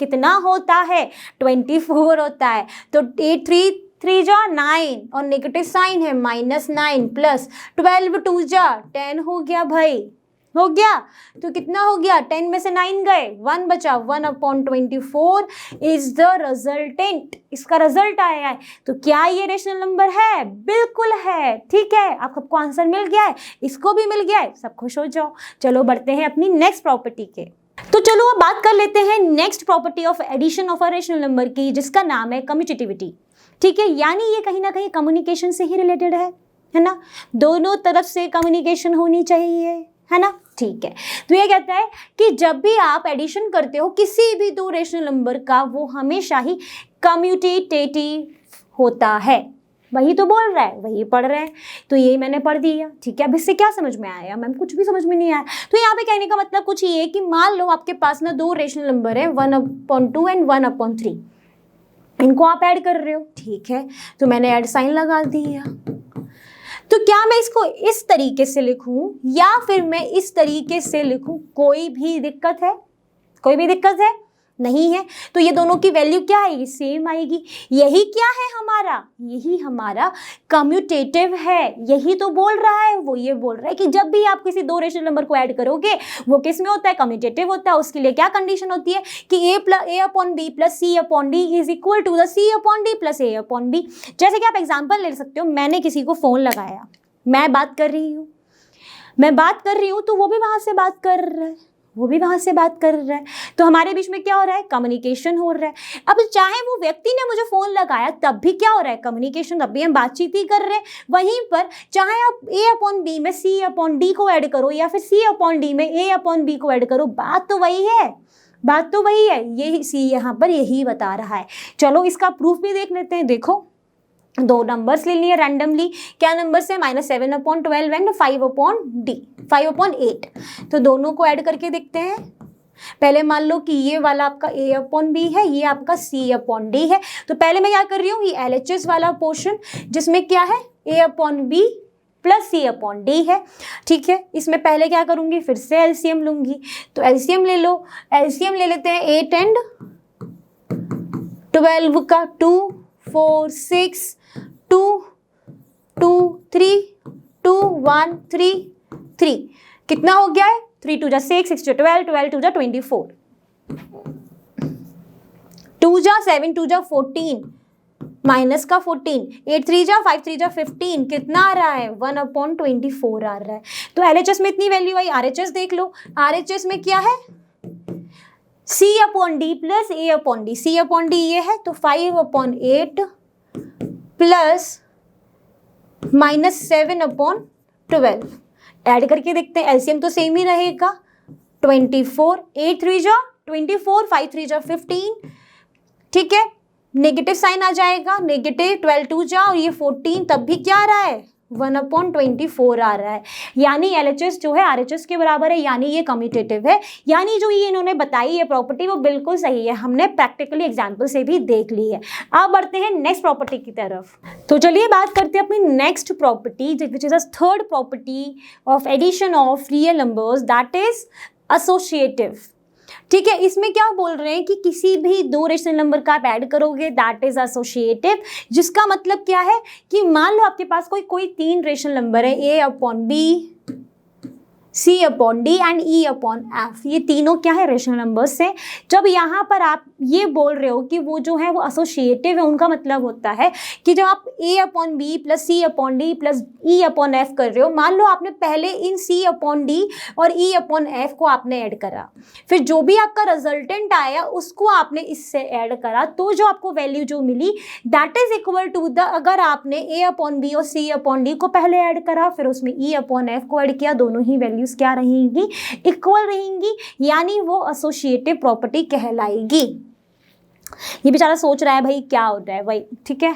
कितना होता है, 24 होता है। तो 8 3 जा 9, और नेगेटिव साइन है -9, प्लस 12 2 जा 10 हो गया भाई, हो गया। तो कितना हो गया, 10 में से 9 गए, 1 बचा, 1/24 इज द रिजल्टेंट, इसका रिजल्ट आया है। तो क्या ये रेशनल नंबर है, बिल्कुल है। ठीक है, आप सबको आंसर मिल गया है, इसको भी मिल गया है, सब खुश हो जाओ। चलो बढ़ते हैं अपनी नेक्स्ट प्रॉपर्टी के। तो चलो अब बात कर लेते हैं next property of addition of a rational number की, जिसका नाम है कम्यूटेटिविटी। ठीक है, यानी ये कहीं ना कहीं कम्युनिकेशन से ही रिलेटेड है ना, दोनों तरफ से कम्युनिकेशन होनी चाहिए, है ना। ठीक है, तो ये कहता है कि जब भी आप एडिशन करते हो किसी भी दो रेशनल नंबर का, वो हमेशा ही कम्यूटेटिव होता है। वही तो बोल रहा है, वही पढ़ रहे हैं, तो ये मैंने पढ़ दिया। ठीक है, अब इससे क्या समझ में आया मैम? कुछ भी समझ में नहीं आया। तो यहाँ पे कहने का मतलब कुछ ये है कि मान लो आपके पास ना दो रेशनल नंबर है 1/2 एंड 1/3, इनको आप ऐड कर रहे हो। ठीक है, तो मैंने ऐड साइन लगा दिया। तो क्या मैं इसको इस तरीके से लिखूं या फिर मैं इस तरीके से लिखूं? कोई भी दिक्कत है? कोई भी दिक्कत है? नहीं है। तो ये दोनों की वैल्यू क्या आएगी? सेम आएगी। यही क्या है हमारा? यही हमारा कम्यूटेटिव है। यही तो बोल रहा है वो, ये बोल रहा है कि जब भी आप किसी दो रेशनल नंबर को ऐड करोगे वो किस में होता है? कम्यूटेटिव होता है। उसके लिए क्या कंडीशन होती है कि a/b plus c/d is equal to the c/d plus a/b। जैसे कि आप एग्जाम्पल ले सकते हो, मैंने किसी को फोन लगाया, मैं बात कर रही हूँ, तो वो भी वहां से बात कर रहा है, वो भी वहां से बात कर रहा है, तो हमारे बीच में क्या हो रहा है? कम्युनिकेशन हो रहा है। अब चाहे वो व्यक्ति ने मुझे फोन लगाया तब भी क्या हो रहा है? कम्युनिकेशन, तब भी हम बातचीत ही कर रहे हैं। वहीं पर चाहे आप a/b में c/d को ऐड करो या फिर c/d में a/b को ऐड करो, बात तो वही है, बात तो वही है। यही सी यहाँ पर यही बता रहा है। चलो इसका प्रूफ भी देख लेते हैं। देखो, दो नंबर्स ले लिए रैंडमली। क्या नंबर्स है? -7/12 एंड 5/8। तो दोनों को ऐड करके देखते हैं। पहले मान लो कि ये वाला आपका a/b है, ये आपका c/d है। तो पहले मैं क्या कर रही हूँ, ये LHS वाला पोर्शन जिसमें क्या है? a/b प्लस c/d है। ठीक है, इसमें पहले क्या करूँगी? फिर से एलसीएम लूँगी। तो एलसीएम ले लो, एलसीएम ले लेते हैं 8 एंड 12 का, 2 4 6 2 2 3 2 1 3 3। कितना हो गया है? 3 2 जा 6 6 जा 12 12 2 जा 24 2 जा 7 2 जा 14 माइनस का 14 8 3 जा 5 3 जा 15। कितना आ रहा है? 1/24 आ रहा है। तो LHS में इतनी वैल्यू आई। RHS देख लो, RHS में क्या है? c/d plus a/d। c/d ये है, तो 5/8 प्लस -7/12 ऐड करके देखते हैं। एलसीएम तो सेम ही रहेगा, 24 8 3 जा 24 5 3 जा 15। ठीक है, नेगेटिव साइन आ जाएगा, नेगेटिव 12 2 जा और ये 14, तब भी क्या आ रहा है? 1/24 आ रहा है। यानी LHS जो है RHS के बराबर है, यानी ये कम्यूटेटिव है। यानी जो ये इन्होंने बताई है प्रॉपर्टी वो बिल्कुल सही है, हमने प्रैक्टिकली एग्जांपल से भी देख ली है। अब बढ़ते हैं नेक्स्ट प्रॉपर्टी की तरफ। तो चलिए बात करते हैं अपनी next property, which is the third property of addition of real numbers, that is associative. ठीक है, इसमें क्या बोल रहे हैं कि किसी भी दो रेशनल नंबर का आप ऐड करोगे दैट इज एसोसिएटिव। जिसका मतलब क्या है कि मान लो आपके पास कोई तीन रेशनल नंबर है, a/b c/d एंड e/f। ये तीनों क्या है? रेशनल नंबर्स से। जब यहाँ पर आप ये बोल रहे हो कि वो जो है वो एसोसिएटिव है, उनका मतलब होता है कि जब आप a/b plus c/d plus e/f कर रहे हो, मान लो आपने पहले इन c/d और e/f को आपने ऐड करा, फिर जो भी आपका रिजल्टेंट आया उसको आपने इससे ऐड करा, तो जो आपको वैल्यू जो मिली that is equal to the, अगर आपने a/b और c/d को पहले ऐड करा फिर उसमें e/f को ऐड किया, दोनों ही वैल्यूज क्या रहेंगी? इक्वल रहेंगी, यानी वो एसोसिएटिव प्रॉपर्टी कहलाएगी। ये बेचारा सोच रहा है भाई क्या होता है भाई। ठीक है,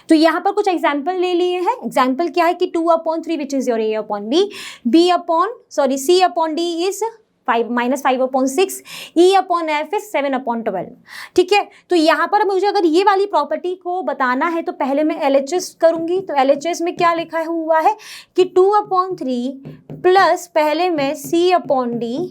तो यहाँ पर कुछ एग्जाम्पल ले लिए हैं। एग्जाम्पल क्या है कि 2/3 विच is your a/b, c/d is 5-5/6, e/f is 7/12। ठीक है, तो यहाँ पर मुझे अगर ये वाली प्रॉपर्टी को बताना है तो पहले मैं LHS करूंगी। तो LHS में क्या लिखा हुआ है कि 2/3 प्लस पहले मैं c/d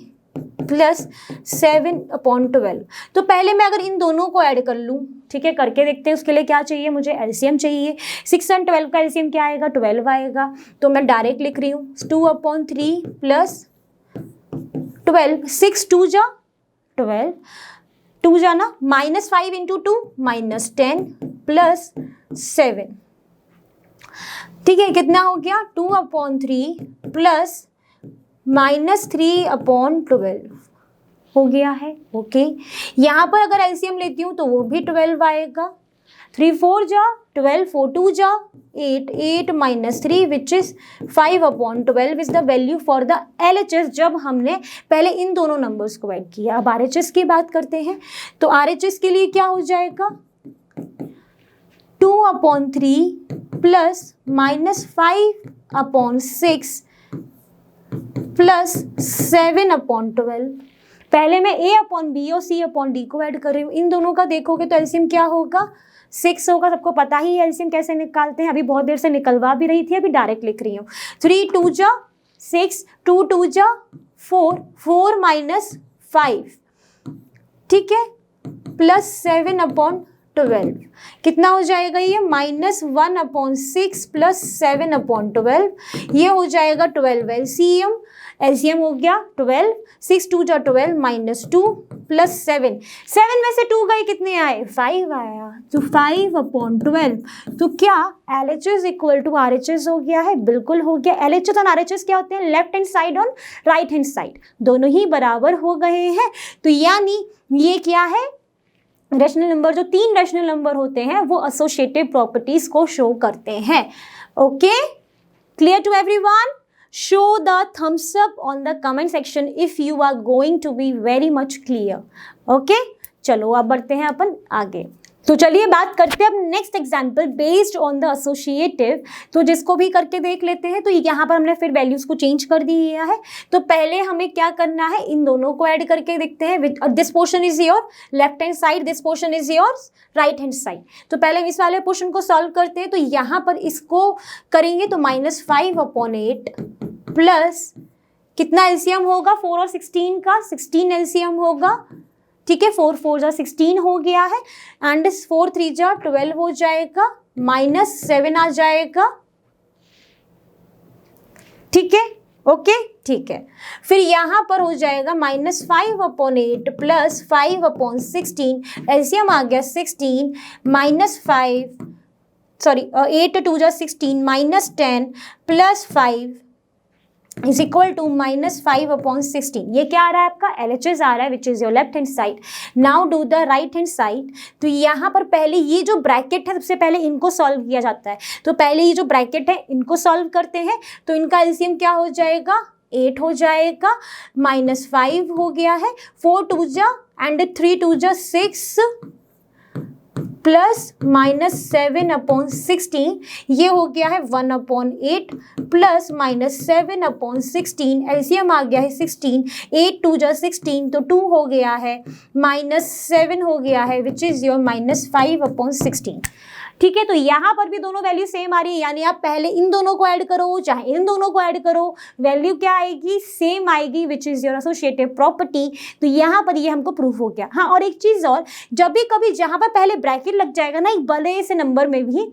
प्लस 7/12। तो पहले मैं अगर इन दोनों को ऐड कर लूँ, ठीक है, करके देखते हैं। उसके लिए क्या चाहिए? मुझे एलसीएम चाहिए। 6 और 12 का एलसीएम क्या आएगा? 12 आएगा। तो मैं डायरेक्ट लिख रही हूँ 2/3 प्लस 12, 6 2 जा 12, 2 जा ना -5 × 2 -10 प्लस 7। ठीक है, कितना हो गया? 2/3 प्लस -3/12 हो गया है। ओके, यहाँ पर अगर एलसीएम लेती हूँ तो वो भी 12 आएगा। 3 4 जा 12, 4 2 जा 8, 8 minus 3 which is 5/12 is the value for the LHS जब हमने पहले इन दोनों नंबर्स को ऐड किया। अब RHS की बात करते हैं, तो RHS के लिए क्या हो जाएगा 2/3 प्लस -5/6 प्लस 7/12। पहले मैं A/B और C/D को ऐड कर रही हूँ। इन दोनों का देखोगे तो एलसीएम क्या होगा 6 होगा। सबको पता ही है एलसीएम कैसे निकालते हैं, अभी बहुत देर से निकलवा भी रही थी, अभी डायरेक्ट लिख रही हूँ। 3 2 जा 6, 2 2 जा 4, 4 minus 5, ठीक है, प्लस 7/12 कितना हो जाएगा ये -1/6 प्लस 7/12, ये हो जाएगा 12 एलसीएम। एलसीएम हो गया 12, 6 2 जा 12 -2 प्लस 7, 7 में से 2 गए कितने आए 5 आया, तो 5/12। तो क्या LHS इक्वल टू RHS हो गया है, बिल्कुल हो गया। LHS और RHS क्या होते हैं, लेफ्ट हैंड साइड और राइट हैंड साइड दोनों ही बराबर हो गए हैं। तो यानी ये क्या है, रैशनल नंबर, जो 3 रैशनल नंबर होते हैं वो एसोसिएटिव प्रॉपर्टीज को शो करते हैं। Okay, clear to everyone? Show the thumbs up on the comment section if you are going to be very much clear. Okay? चलो अब बढ़ते हैं अपन आगे। तो चलिए बात करते हैं अब next example based on the associative. तो जिसको भी करके देख लेते हैं। तो यहाँ पर हमने फिर वैल्यूज को चेंज कर दिया है। तो पहले हमें क्या करना है, इन दोनों को ऐड करके देखते हैं। This portion is your left hand side, this portion is your right hand side. तो पहले इस वाले पोर्शन को सॉल्व करते हैं। तो यहाँ पर इसको करेंगे तो -5/8 प्लस कितना एलसीएम होगा 4 और 16 का, 16 एलसीएम होगा, ठीक है। 4 4 जा 16 हो गया है एंड 4 3 जा 12 हो जाएगा, -7 आ जाएगा, ठीक है। ओके, ठीक है। फिर यहाँ पर हो जाएगा -5/8 प्लस 5/16, एलसीएम आ गया 16, -8 2 जा 16 -10 प्लस 5 इज इक्वल टू -5/16। ये क्या आ रहा है आपका LHS आ रहा है विच is your left hand side. Now do the right hand side. तो यहाँ पर पहले ये जो ब्रैकेट है सबसे पहले इनको सॉल्व किया जाता है। तो पहले ये जो ब्रैकेट है इनको सॉल्व करते हैं। तो इनका एलसीएम क्या हो जाएगा 8 हो जाएगा, -5 हो गया है, 4 2 जा एंड 3 2 जा 6 प्लस -7/16, ये हो गया है 1/8 प्लस -7/16, एलसीएम आ गया है 16, 8 2 जा 16 तो 2 हो गया है, -7 हो गया है विच इज योर -5/16। ठीक है। तो यहाँ पर भी दोनों वैल्यू सेम आ रही है, यानी आप पहले इन दोनों को ऐड करो चाहे इन दोनों को ऐड करो, वैल्यू क्या आएगी सेम आएगी विच इज योर एसोसिएटिव प्रॉपर्टी। तो यहाँ पर ये हमको प्रूफ हो गया। हाँ, और एक चीज और, जब भी कभी जहाँ पर पहले ब्रैकेट लग जाएगा ना एक बड़े से नंबर में भी,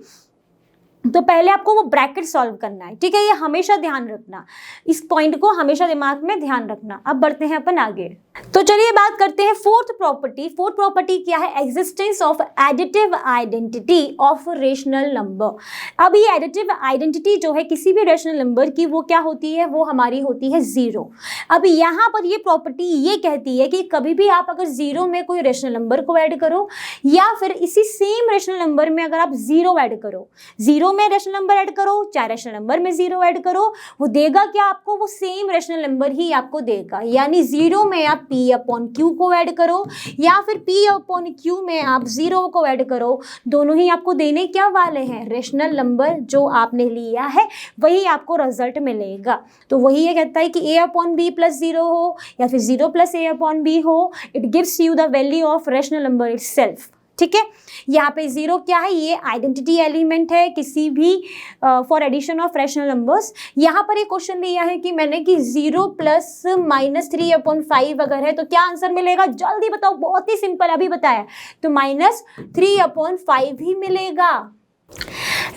तो पहले आपको वो ब्रैकेट सॉल्व करना है, ठीक है। ये हमेशा ध्यान रखना, इस पॉइंट को हमेशा दिमाग में ध्यान रखना। अब बढ़ते हैं अपन आगे। तो चलिए बात करते हैं फोर्थ प्रॉपर्टी। फोर्थ प्रॉपर्टी क्या है, existence of additive identity of rational number. अब ये एडिटिव आइडेंटिटी जो है किसी भी रेशनल नंबर की, वो क्या होती है, वो हमारी होती है 0। अब यहाँ पर ये प्रॉपर्टी ये कहती है कि कभी भी आप अगर 0 में कोई रेशनल नंबर को ऐड करो या फिर इसी सेम रेशनल नंबर में अगर आप 0 ऐड करो, 0 में रेशनल नंबर ऐड करो चाहे रेशनल नंबर में 0 ऐड करो, वो देगा क्या आपको, वो सेम रेशनल नंबर ही आपको देगा। यानी 0 में आप P/Q को ऐड करो या फिर P/Q में आप 0 को ऐड करो, दोनों ही आपको देने क्या वाले हैं, रेशनल नंबर जो आपने लिया है वही आपको रिजल्ट मिलेगा। तो वही ये कहता है कि A/B + 0 हो या फिर 0 + A/B हो, it gives you the value of rational number itself. ठीक है। यहाँ पे 0 क्या है, ये आइडेंटिटी एलिमेंट है किसी भी for addition of rational numbers. यहाँ पर एक क्वेश्चन दिया है कि मैंने कि 0 + -3/5 अगर है तो क्या आंसर मिलेगा, जल्दी बताओ, बहुत ही सिंपल अभी बताया, तो -3/5 ही मिलेगा।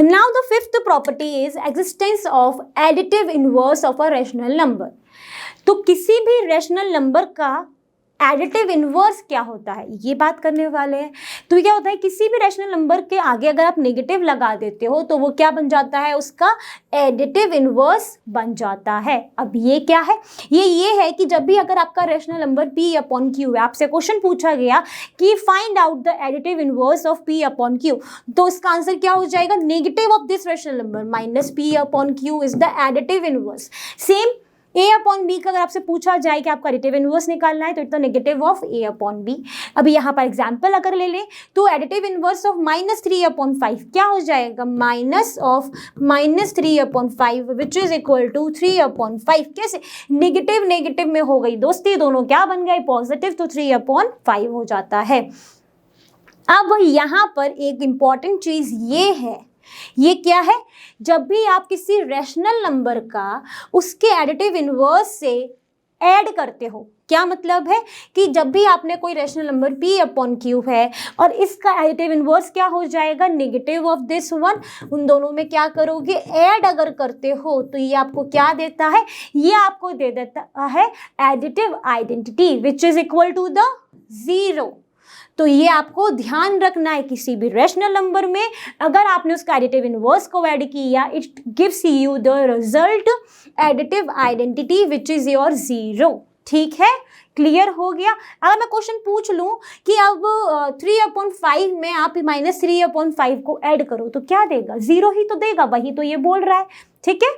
Now the fifth property is existence of additive inverse of a rational number. तो किसी भी रैशनल नंबर का एडिटिव इनवर्स क्या होता है ये बात करने वाले हैं। तो क्या होता है, किसी भी रैशनल नंबर के आगे अगर आप नेगेटिव लगा देते हो तो वो क्या बन जाता है, उसका एडिटिव इनवर्स बन जाता है। अब ये क्या है, ये है कि जब भी अगर आपका rational number p upon q है, आपसे क्वेश्चन पूछा गया कि find out the additive inverse of p upon q, तो इसका आंसर क्या हो जाएगा, negative of this rational number minus p upon q is the additive inverse. Same a upon b का अगर आपसे पूछा जाए कि आपका एडिटिव इनवर्स निकालना है तो it's the negative of a upon b. अभी यहाँ पर एग्जांपल अगर ले लें तो एडिटिव इनवर्स ऑफ -3 अपॉन 5 क्या हो जाएगा, minus of -3 upon 5 which is equal to 3 upon 5। कैसे, नेगेटिव नेगेटिव में हो गई दोस्ती, दोनों क्या बन गए, पॉजिटिव, तो 3 अपॉन 5 हो जाता है। अब यहाँ पर एक इंपॉर्टेंट चीज ये है, ये क्या है, जब भी आप किसी रैशनल नंबर का उसके एडिटिव इनवर्स से ऐड करते हो, क्या मतलब है कि जब भी आपने कोई rational number p upon q है और इसका एडिटिव इनवर्स क्या हो जाएगा, नेगेटिव ऑफ दिस वन, उन दोनों में क्या करोगे, ऐड अगर करते हो तो ये आपको क्या देता है, ये आपको दे देता है additive identity which is equal to the 0। तो ये आपको ध्यान रखना है, किसी भी रैशनल नंबर में अगर आपने उसका एडिटिव इनवर्स को ऐड किया, it gives you the result additive identity which is your 0। ठीक है, क्लियर हो गया। अगर मैं क्वेश्चन पूछ लूं कि अब 3 अपॉन 5 में आप -3 अपॉन 5 को ऐड करो तो क्या देगा, 0 ही तो देगा, वही तो ये बोल रहा है। ठीक है,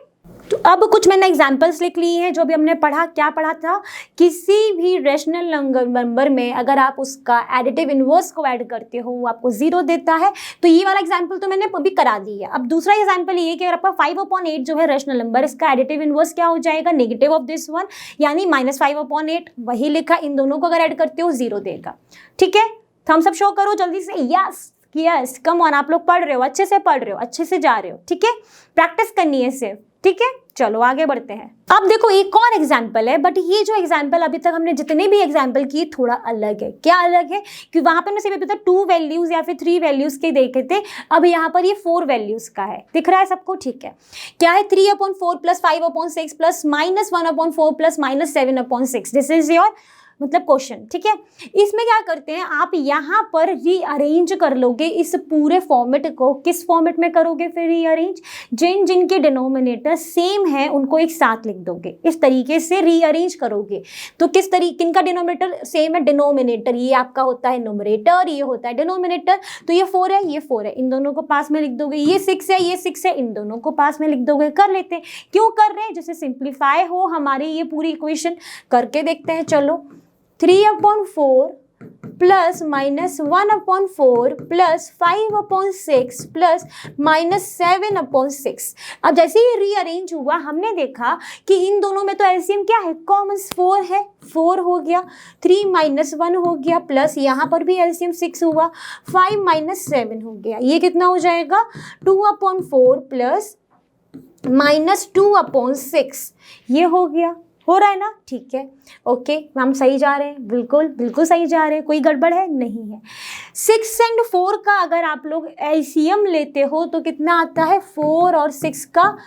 तो अब कुछ मैंने एग्जांपल्स लिख लिए हैं जो भी हमने पढ़ा। क्या पढ़ा था, किसी भी रैशनल नंबर में अगर आप उसका एडिटिव इनवर्स को ऐड करते हो वो आपको 0 देता है। तो ये वाला एग्जांपल तो मैंने अभी करा दिया। अब दूसरा एग्जांपल ये कि अगर आपका 5/8 जो है रैशनल नंबर, इसका एडिटिव इनवर्स क्या हो जाएगा, नेगेटिव ऑफ दिस वन, यानी -5/8, वही लिखा, इन दोनों को अगर ऐड करते हो 0 देगा। ठीक है, थम्स अप शो करो जल्दी से, यस कम ऑन, आप लोग पढ़ रहे हो, अच्छे से पढ़ रहे हो, अच्छे से जा रहे हो। ठीक है, प्रैक्टिस करनी है सिर्फ। ठीक है, चलो आगे बढ़ते हैं। अब देखो एक और एग्जाम्पल है, बट ये जो एग्जाम्पल अभी तक हमने जितने भी एग्जाम्पल किए थोड़ा अलग है। क्या अलग है कि वहां पर सिर्फ अभी तक 2 वैल्यूज या फिर 3 वैल्यूज के देखे थे, अब यहाँ पर ये 4 वैल्यूज का है। दिख रहा है सबको, ठीक है। क्या है, 3/4 plus 5/6 plus -1/4 plus -7/6, this is your मतलब क्वेश्चन। ठीक है, इसमें क्या करते हैं, आप यहाँ पर रीअरेंज कर लोगे इस पूरे फॉर्मेट को। किस फॉर्मेट में करोगे फिर रीअरेंज, जिनके डिनोमिनेटर सेम है उनको एक साथ लिख दोगे, इस तरीके से रीअरेंज करोगे। तो किस तरीके, किनका डिनोमिनेटर सेम है, डिनोमिनेटर ये आपका होता है न्यूमरेटर, ये होता है डिनोमिनेटर। तो ये 4 है, ये 4 है, इन दोनों को पास में लिख दोगे। ये 6 है, ये 6 है, इन दोनों को पास में लिख दोगे। कर लेते हैं, क्यों कर रहे हैं, जिससे सिंप्लीफाई हो हमारी ये पूरी इक्वेशन। करके देखते हैं, चलो। 3/4 प्लस -1/4 प्लस 5/6 प्लस -7/6। अब जैसे ही रीअरेंज हुआ हमने देखा कि इन दोनों में तो एलसीएम क्या है, कॉमन 4 है, 4 हो गया, 3 - 1 हो गया, प्लस यहाँ पर भी एलसीएम 6 हुआ, 5 - 7 हो गया। ये कितना हो जाएगा, 2/4 प्लस -2/6, ये हो गया। हो रहा है ना, ठीक है, ओके, हम सही जा रहे हैं, बिल्कुल बिल्कुल सही जा रहे हैं, कोई गड़बड़ है नहीं है। 6 और 4 का अगर आप लोग एलसीएम लेते हो तो कितना आता है, 4 और 6 का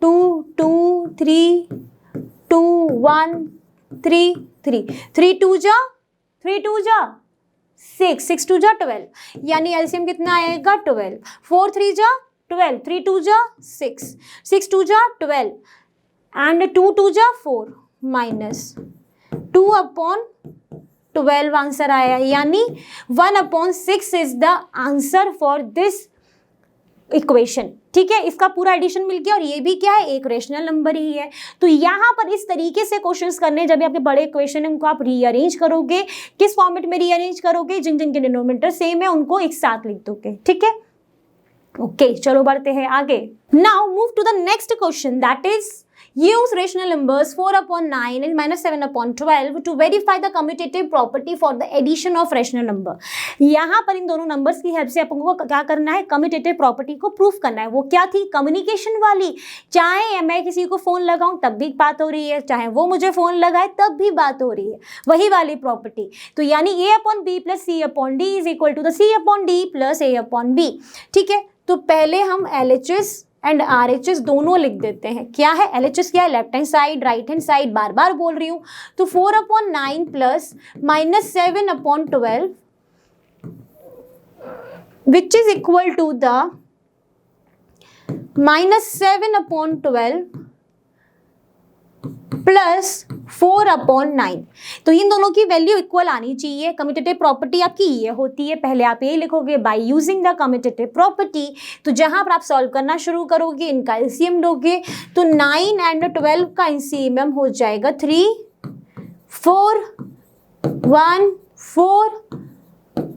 2 2 3 2 1 3 3 3 2 जा 6 6 2 जा 12, यानी एलसीएम कितना आएगा 12। 4 3 जा 12, 3 2 जा 6 6 2 जा 12 एंड 2 2 जा 4 -2/12 आंसर आया, यानी 1/6 is the answer for this equation. ठीक है, इसका पूरा एडिशन मिल गया और ये भी क्या है, एक रेशनल नंबर ही है। तो यहाँ पर इस तरीके से क्वेश्चंस करने, जब आपके बड़े इक्वेशन है उनको आप रीअरेंज करोगे। किस फॉर्मेट में रीअरेंज करोगे, जिनके डिनोमिनेटर सेम है उनको एक साथ लिख दोगे। ठीक है, ओके, चलो बढ़ते हैं आगे। Now move to the next question, that is use rational numbers 4/9 and -7/12 to verify the commutative property for the addition of rational number। यहाँ पर इन दोनों नंबर्स की हेल्प से आपको क्या करना है, कम्यूटेटिव प्रॉपर्टी को प्रूफ करना है। वो क्या थी, कम्युनिकेशन वाली। चाहे मैं किसी को फोन लगाऊं तब भी बात हो रही है, चाहे वो मुझे फोन लगाए तब भी बात हो रही है, वही वाली प्रॉपर्टी। तो यानी A/B plus C/D is equal to the C/D plus A/B। ठीक है, तो पहले हम LHS एंड RHS दोनों लिख देते हैं। क्या है LHS, क्या है left hand side, right hand side, बार बार बोल रही हूँ। तो 4/9 plus -7/12 which is equal to the -7/12 plus 4/9। तो इन दोनों की वैल्यू इक्वल आनी चाहिए। कम्यूटेटिव प्रॉपर्टी आपकी ये होती है, पहले आप ये लिखोगे by using the commutative property. तो जहां पर आप सॉल्व करना शुरू करोगे, इनका एलसीएम लोगे, तो 9 एंड 12 का एलसीएम हो जाएगा 3 4 1 4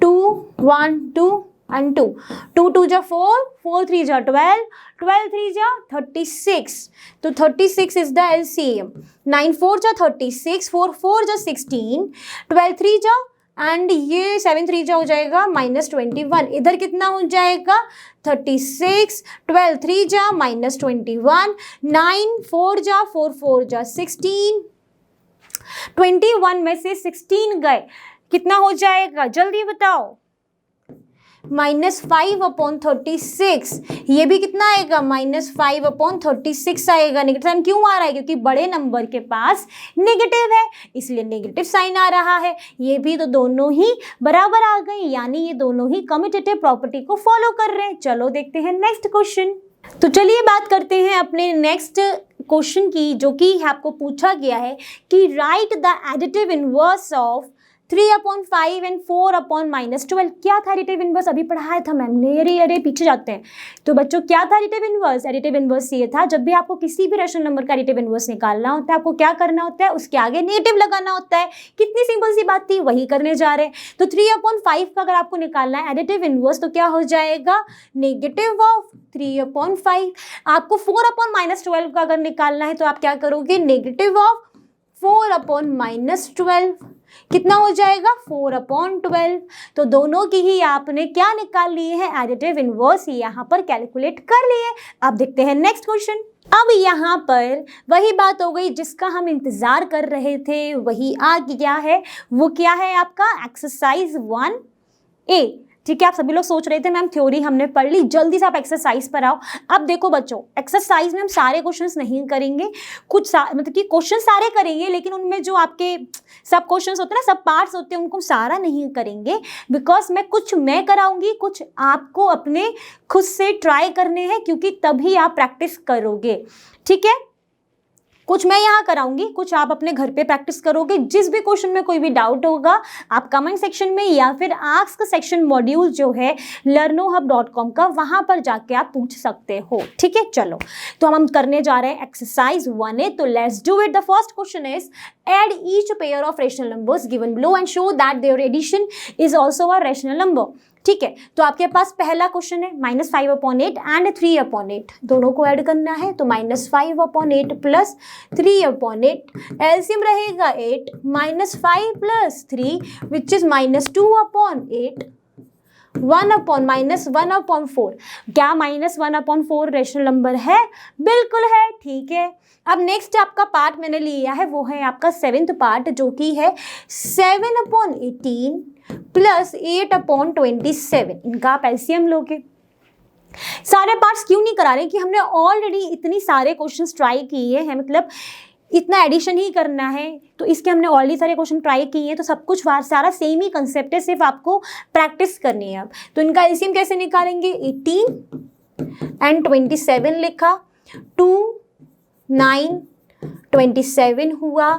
2 1 2 and 2 2 2 जा 4 4 3 जा 12 12 3 जा 36। तो 36 is the LCM। 9 4 जा 36 4 4 जा 16 12 3 जा एंड ये 7 3 जा हो जाएगा -21। इधर कितना हो जाएगा 36 12 3 जा -21 9 4 जा 4 4 जा 16 21 में से 16 गए, कितना हो जाएगा जल्दी बताओ? -5/36। ये भी कितना आएगा -5/36 आएगा। नेगेटिव साइन क्यों आ रहा है? क्योंकि बड़े नंबर के पास नेगेटिव है, इसलिए नेगेटिव साइन आ रहा है। ये भी तो दोनों ही बराबर आ गए, यानी ये दोनों ही कम्यूटेटिव प्रॉपर्टी को फॉलो कर रहे हैं। चलो देखते हैं नेक्स्ट क्वेश्चन। तो चलिए बात करते हैं अपने नेक्स्ट क्वेश्चन की, जो कि आपको पूछा गया है कि right the additive inverse of 3/5 and 4/-12। क्या था एडिटिव इनवर्स? अभी पढ़ाया था मैम ने। अरे पीछे जाते हैं। तो बच्चों क्या था एडिटिव इनवर्स? एडिटिव इनवर्स ये था, जब भी आपको किसी भी रेशनल नंबर का एडिटिव इनवर्स निकालना होता है, आपको क्या करना होता है? उसके आगे नेगेटिव लगाना होता है। कितनी सिंपल सी बात थी, वही करने जा रहे हैं। तो 3/5 का अगर आपको निकालना है एडिटिव इनवर्स, तो क्या हो जाएगा? Negative of 3/5। आपको 4/-12 का अगर निकालना है तो आप क्या करोगे? Negative of 4/-12। कितना हो जाएगा? 4/12। तो दोनों की ही आपने क्या निकाल लिए हैं? एडिटिव इनवर्स यहाँ पर कैलकुलेट कर लिए। अब देखते हैं नेक्स्ट क्वेश्चन। अब यहाँ पर वही बात हो गई जिसका हम इंतजार कर रहे थे, वही आ गया है। वो क्या है आपका? Exercise 1A। ठीक है, आप सभी लोग सोच रहे थे मैम थ्योरी हमने पढ़ ली, जल्दी से आप एक्सरसाइज पर आओ। अब देखो बच्चों, एक्सरसाइज में हम सारे क्वेश्चंस नहीं करेंगे, कुछ मतलब कि क्वेश्चन सारे करेंगे, लेकिन उनमें जो आपके सब क्वेश्चंस होते हैं ना, सब पार्ट्स होते हैं, उनको सारा नहीं करेंगे। बिकॉज कुछ मैं कराऊंगी, कुछ आपको अपने खुद से ट्राई करने हैं, क्योंकि तभी आप प्रैक्टिस करोगे। ठीक है, कुछ मैं यहाँ कराऊंगी, कुछ आप अपने घर पे प्रैक्टिस करोगे। जिस भी क्वेश्चन में कोई भी डाउट होगा, आप कमेंट सेक्शन में या फिर आस्क सेक्शन मॉड्यूल जो है learnohub.com का, वहां पर जाके आप पूछ सकते हो। ठीक है, चलो तो हम करने जा रहे हैं एक्सरसाइज 1A। तो let's do it. The first question is add each pair of rational numbers given below and show that their addition is also a rational number. ठीक है, तो आपके पास पहला क्वेश्चन है -5/8 एंड 3/8, दोनों को ऐड करना है। तो -5/8 प्लस 3/8, एलसीएम रहेगा 8, -5 प्लस 3 विच इज -2/8, 1/-1/4। क्या -1/4 रेशनल नंबर है? बिल्कुल है। ठीक है, अब नेक्स्ट आपका पार्ट मैंने लिया है, वो है आपका 7th पार्ट, जो कि है 7/18 प्लस 8/27। इनका आप एलसीएम लोगे। सारे पार्ट्स क्यों नहीं करा रहे कि हमने ऑलरेडी इतनी सारे क्वेश्चंस ट्राई किए हैं, मतलब इतना एडिशन ही करना है, तो इसके हमने ऑलरेडी सारे क्वेश्चन ट्राई किए हैं। तो सब कुछ सारा सेम ही कंसेप्ट है, सिर्फ आपको प्रैक्टिस करनी है। अब तो इनका एलसीएम कैसे निकालेंगे? 18 एंड 27 लिखा, 2 9 27 हुआ,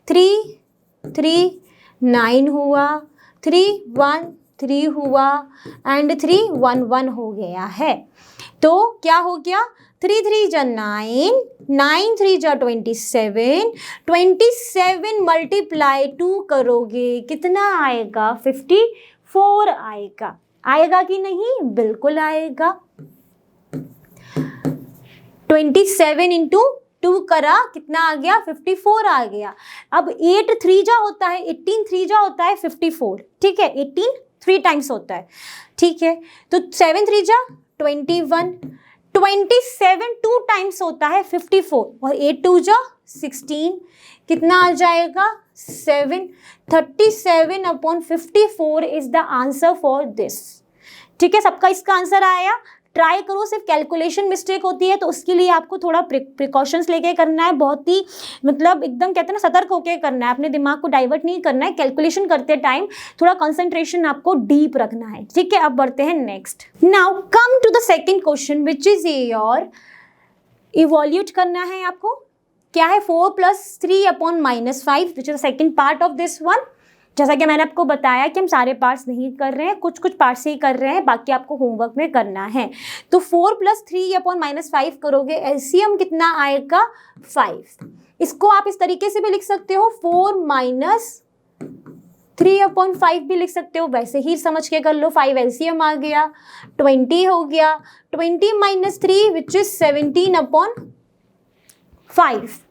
3 3 9 हुआ, 3 1 3 हुआ एंड 3 1 1 हो गया है। तो क्या हो गया? 3 3 जा 9, 9 3 जा 27, 27 मल्टीप्लाई 2 करोगे, कितना आएगा? 54 आएगा। आएगा कि नहीं? बिल्कुल आएगा। 27 इंटू 2 करा, कितना आ गया? 54 आ गया। अब 8 3 जा होता है, 18 3 जा होता है 54। ठीक है, 18 3 टाइम्स होता है। ठीक है, तो 7 3 जा 21, 27 2 टाइम्स होता है 54, और 8 2 जा 16, कितना आ जाएगा? 7। 37/54 is the answer for this. ठीक है, सबका इसका आंसर आया। ट्राई करो, सिर्फ कैलकुलेशन मिस्टेक होती है तो उसके लिए आपको थोड़ा प्रिकॉशंस लेके करना है, बहुत ही मतलब एकदम कहते हैं ना सतर्क होके करना है, अपने दिमाग को डाइवर्ट नहीं करना है, कैलकुलेशन करते टाइम थोड़ा कंसंट्रेशन आपको डीप रखना है, ठीक है। अब बढ़ते हैं next. Now come to the second question which is your evaluate करना है आपको, क्या है 4 + 3/-5 which is the second part of this one. जैसा कि मैंने आपको बताया कि हम सारे पार्ट्स नहीं कर रहे हैं, कुछ कुछ पार्ट्स ही कर रहे हैं, बाकी आपको होमवर्क में करना है। तो 4 + 3/-5 करोगे, एलसीएम कितना आएगा 5। इसको आप इस तरीके से भी लिख सकते हो 4 - 3/5 भी लिख सकते हो, वैसे ही समझ के कर लो। 5 एलसीएम आ गया, 20 हो गया, 20 - 3 विच इज 17/5,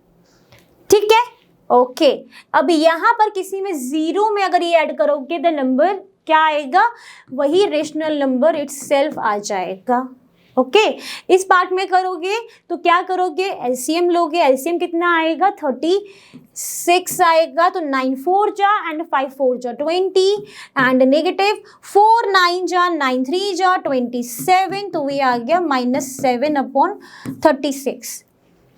ठीक है। ओके अब यहाँ पर किसी में 0 में अगर ये ऐड करोगे द नंबर क्या आएगा, वही रेशनल नंबर इटसेल्फ आ जाएगा। ओके इस पार्ट में करोगे तो क्या करोगे, एलसीएम लोगे, एलसीएम कितना आएगा 36 आएगा, तो 9 4 जा एंड 5 4 जा 20 एंड नेगेटिव 4 9 जा 9 3 जा 27, तो ये आ गया -7/36।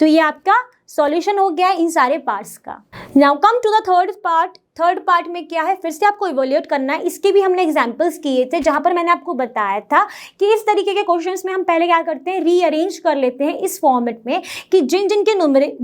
तो ये आपका सॉल्यूशन हो गया इन सारे पार्ट्स का। Now come to the third part. Third part में क्या है, फिर से आपको इवोल्यूट करना है। इसके भी हमने एग्जांपल्स किए थे जहां पर मैंने आपको बताया था कि इस तरीके के क्वेश्चंस में हम पहले क्या करते हैं, रीअरेंज कर लेते हैं इस फॉर्मेट में कि जिन जिन के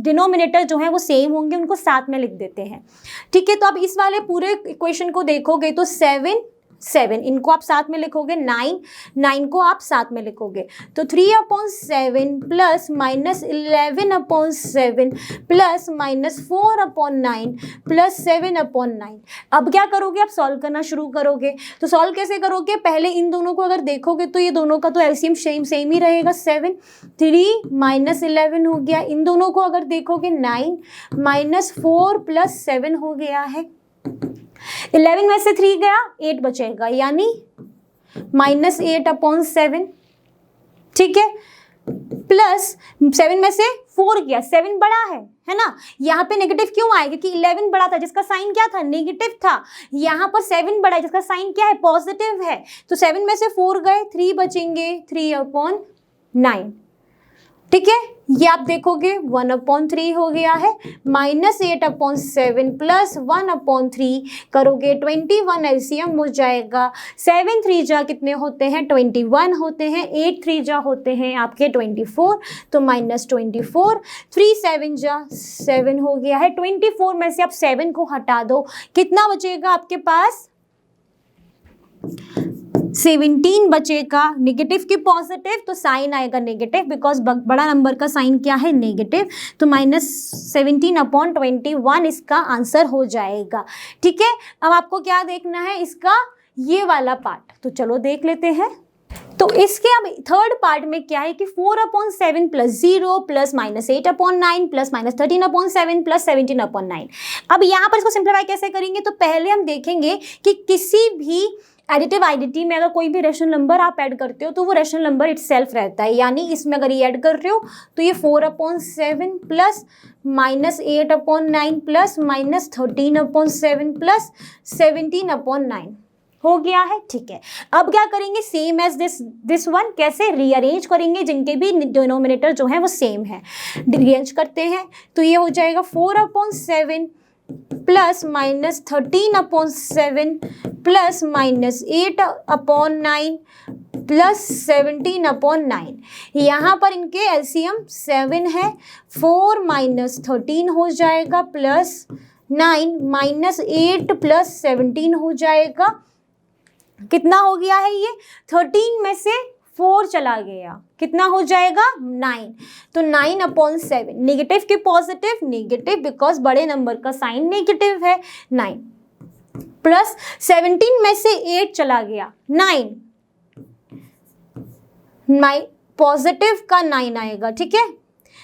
डिनोमिनेटर जो है वो सेम होंगे उनको साथ में लिख देते हैं, ठीक है। तो अब इस वाले पूरे इक्वेशन को देखोगे तो 7 7 इनको आप साथ में लिखोगे, 9 9 को आप साथ में लिखोगे, तो 3/7 प्लस -11/7 प्लस -4/9 प्लस 7/9। अब क्या करोगे, आप सॉल्व करना शुरू करोगे। तो सॉल्व कैसे करोगे, पहले इन दोनों को अगर देखोगे तो ये दोनों का तो एलसीएम सेम ही रहेगा, 7 3 -11 हो गया। इन दोनों को अगर देखोगे 9 -4 + 7 हो गया है, 11 में से 3 गया 8 बचेगा, यानी -8/7, ठीक है। प्लस 7 में से 4 गया, 7 बड़ा है ना। यहाँ पे नेगेटिव क्यों आए, क्योंकि 11 बड़ा था जिसका साइन क्या था, नेगेटिव था। यहाँ पर 7 बड़ा है जिसका साइन क्या है, पॉजिटिव है। तो 7 में से 4 गए, 3 बचेंगे, 3/9, ठीक है। ये आप देखोगे 1/3 हो गया है, -8/7 प्लस 1/3 करोगे 21 एलसीएम हो जाएगा। 7 3 जा कितने होते हैं, 21 होते हैं, 8 3 जा होते हैं आपके 24, तो -24, 3 7 जा 7 हो गया है। 24 में से आप 7 को हटा दो, कितना बचेगा आपके पास, 17 बचेगा। नेगेटिव की पॉजिटिव तो साइन आएगा नेगेटिव, बिकॉज बड़ा नंबर का साइन क्या है, नेगेटिव, तो -17/21 इसका आंसर हो जाएगा, ठीक है। अब आपको क्या देखना है, इसका ये वाला पार्ट, तो चलो देख लेते हैं। तो इसके अब थर्ड पार्ट में क्या है कि 4/7 + 0 प्लस -8/9 प्लस -13/7 प्लस 17/9। अब यहाँ पर इसको सिंप्लीफाई कैसे करेंगे, तो पहले हम देखेंगे कि किसी भी एडिटिव आइडेंटिटी में अगर कोई भी रेशनल नंबर आप ऐड करते हो तो वो रेशनल नंबर इटसेल्फ रहता है, यानी इसमें अगर ये ऐड कर रहे हो तो ये 4/7 प्लस -8/9 प्लस -13/7 प्लस 17/9 हो गया है, ठीक है। अब क्या करेंगे, सेम एज दिस वन, कैसे रीअरेंज करेंगे, जिनके भी डिनोमिनेटर जो है वो सेम है, रीअरेंज करते हैं। तो ये हो जाएगा 4/7 प्लस -13/7 प्लस -8/9 प्लस 17/9। यहाँ पर इनके एलसीएम 7 है, 4 - 13 हो जाएगा प्लस 9 -8 प्लस 17 हो जाएगा। कितना हो गया है ये, 13 में से 4 चला गया, कितना हो जाएगा 9, तो 9/7। नेगेटिव की पॉजिटिव, नेगेटिव बिकॉज बड़े नंबर का साइन नेगेटिव है, 9 प्लस 17 में से 8 चला गया, 9 पॉजिटिव का 9 आएगा, ठीक है।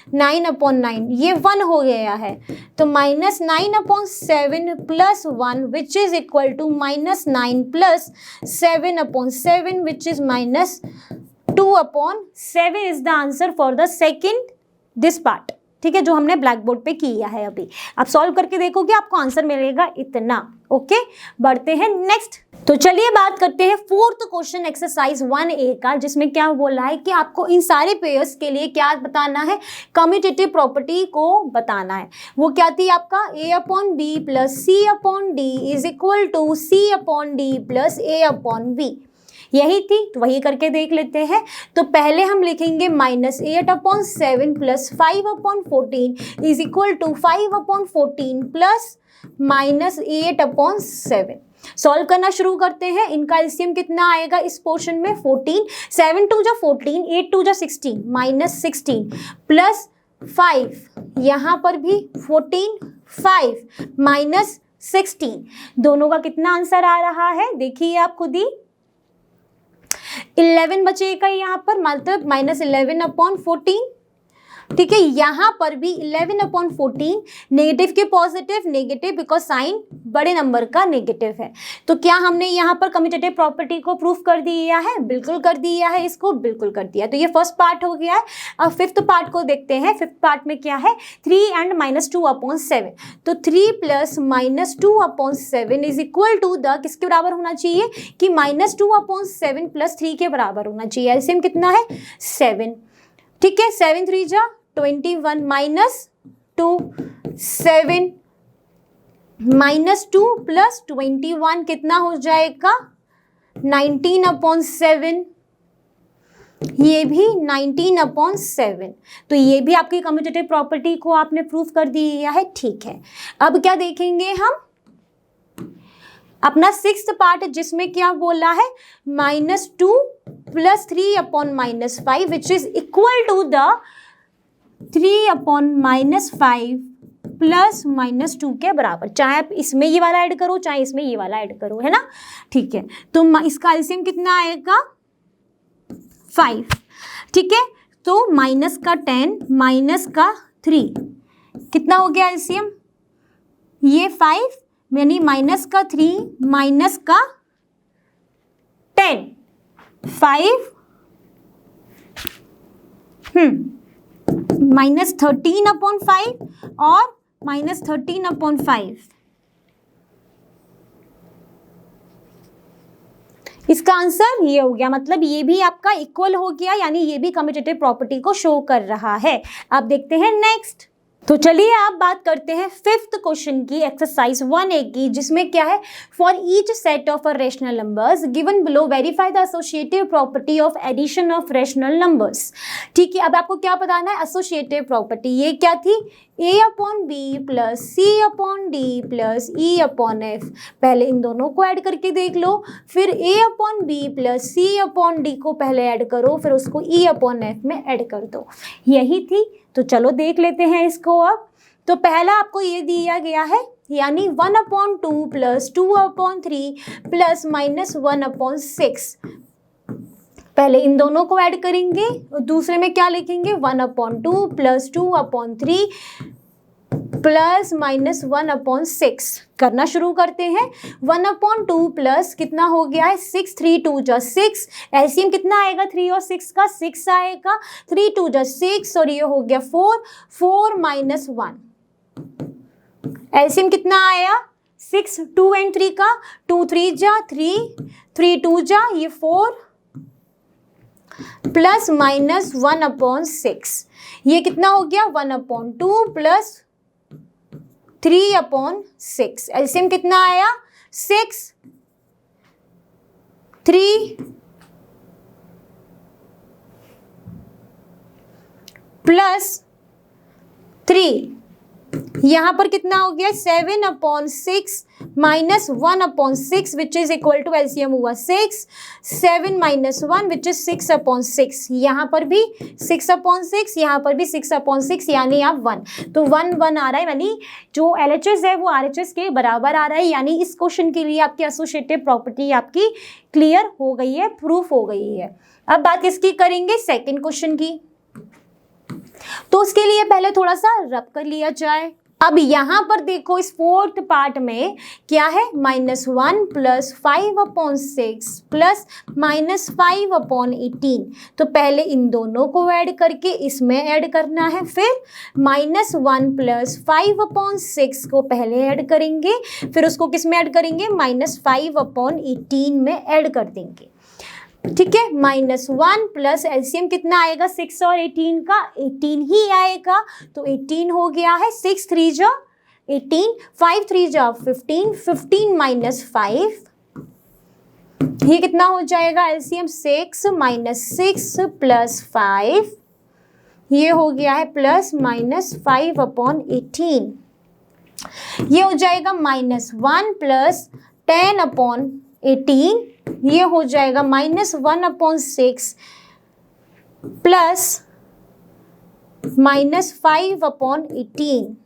9/9 ये 1 हो गया है, तो -9/7 plus 1 which is equal to -9 plus 7/7 which is -2/7 is the answer for the second this part, ठीक है, जो हमने ब्लैक बोर्ड पे किया है अभी। आप सॉल्व करके देखोगे आपको आंसर मिलेगा इतना। ओके, बढ़ते हैं नेक्स्ट। तो चलिए बात करते हैं फोर्थ क्वेश्चन एक्सरसाइज 1A का, जिसमें क्या बोला है कि आपको इन सारे पेयर्स के लिए क्या बताना है, कम्यूटेटिव प्रॉपर्टी को बताना है। वो क्या थी आपका, A/B plus C/D is equal to C/D plus A/V, यही थी। तो वही करके देख लेते हैं। तो पहले हम लिखेंगे -8/7 plus 5/14 is equal to 5/14 plus -8/7। Solve करना शुरू करते हैं। इनका एलसीएम कितना आएगा इस पोर्शन में, 14, 7 2 जा 14, 8 2 जा 16, -16 प्लस 5, यहाँ पर भी 14, 5 -16, दोनों का कितना आंसर आ रहा है देखिए आप खुद ही, 11 बचेगा यहाँ पर, मतलब -11/14। ठीक है, यहाँ पर भी 11/14, नेगेटिव के पॉजिटिव, नेगेटिव बिकॉज साइन बड़े नंबर का नेगेटिव है। तो क्या हमने यहाँ पर कम्यूटेटिव प्रॉपर्टी को प्रूफ कर दिया है, बिल्कुल कर दिया है, इसको बिल्कुल कर दिया। तो ये फर्स्ट पार्ट हो गया है। अब फिफ्थ पार्ट को देखते हैं। फिफ्थ पार्ट में क्या है, 3 and -2/7। तो 3 plus -2/7 is equal to the किसके बराबर होना चाहिए कि -2/7 प्लस 3 के बराबर होना चाहिए। एलसीएम कितना है 7। ठीक है, 7 3 जा 21 -2 7 -2 प्लस 21 कितना हो जाएगा 19/7, ये भी 19/7। तो ये भी आपकी कम्यूटेटिव प्रॉपर्टी को आपने प्रूफ कर दिया है। ठीक है, अब क्या देखेंगे हम अपना सिक्स्थ पार्ट, जिसमें क्या बोला है -2 plus 3/-5 which is equal to the 3/-5 plus -2 के बराबर। चाहे आप इसमें ये वाला ऐड करो, चाहे इसमें ये वाला ऐड करो, है ना। ठीक है, तो इसका एलसीएम कितना आएगा 5। ठीक है, तो माइनस का 10 माइनस का 3 कितना हो गया एलसीएम, ये 5 यानी माइनस का 3 माइनस का 10, 5 -13/5 और -13/5। इसका आंसर ये हो गया, मतलब ये भी आपका इक्वल हो गया, यानी ये भी कम्यूटेटिव प्रॉपर्टी को शो कर रहा है। अब देखते हैं नेक्स्ट। तो चलिए आप बात करते हैं फिफ्थ क्वेश्चन की, एक्सरसाइज 1A की, जिसमें क्या है, for each set of rational numbers given below verify the associative property of addition of rational numbers. ठीक है, अब आपको क्या बताना है, एसोसिएटिव प्रॉपर्टी। ये क्या थी, A/B plus C/D plus E/F। पहले इन दोनों को ऐड करके देख लो, फिर A/B प्लस C/D को पहले ऐड करो, फिर उसको E/F में ऐड कर दो, यही थी। तो चलो देख लेते हैं इसको अब। तो पहला आपको ये दिया गया है, यानी 1/2 प्लस 2/3 प्लस -1/6। पहले इन दोनों को ऐड करेंगे, दूसरे में क्या लिखेंगे 1/2 प्लस 2/3 प्लस -1/6। करना शुरू करते हैं। 1/2 प्लस कितना हो गया है 6, 3 2 जा 6, एलसीएम कितना आएगा 3 और 6 का 6 आएगा, 3 2 जा 6 और ये हो गया 4, 4 -1। एलसीएम कितना आया 6, 2 and 3 का, 2 3 जा 3, 3 2 जा ये 4 प्लस -1/6, ये कितना हो गया 1/2 प्लस 3/6। एलसीएम कितना आया 6, 3 प्लस 3, यहाँ पर कितना हो गया 7/6 minus 1/6 which is equal to LCM हुआ 6, 7 - 1 विच इज 6/6। यहाँ पर भी 6/6, यहाँ पर भी 6/6, यानी आप 1, तो 1 1 आ रहा है, यानी जो LHS है वो RHS के बराबर आ रहा है। यानी इस क्वेश्चन के लिए आपकी एसोसिएटिव प्रॉपर्टी आपकी क्लियर हो गई है, प्रूफ हो गई है। अब बात किसकी करेंगे, सेकेंड क्वेश्चन की। तो उसके लिए पहले थोड़ा सा रब कर लिया जाए। अब यहाँ पर देखो इस फोर्थ पार्ट में क्या है, -1 प्लस 5/6 प्लस -5/18। तो पहले इन दोनों को ऐड करके इसमें ऐड करना है, फिर -1 प्लस 5/6 को पहले ऐड करेंगे, फिर उसको किस में ऐड करेंगे, -5/18 में ऐड कर देंगे। ठीक है, -1 प्लस एलसीएम कितना आएगा 6 और 18 का, 18 ही आएगा। तो 18 हो गया है, 6 3 जा 18, 5 3 जा 15, 15 माइनस 5, ये कितना हो जाएगा एलसीएम 6 माइनस 6 प्लस 5, ये हो गया है +-5/18। ये हो जाएगा -1 प्लस 10/18, ये हो जाएगा -1/6 प्लस -5/18।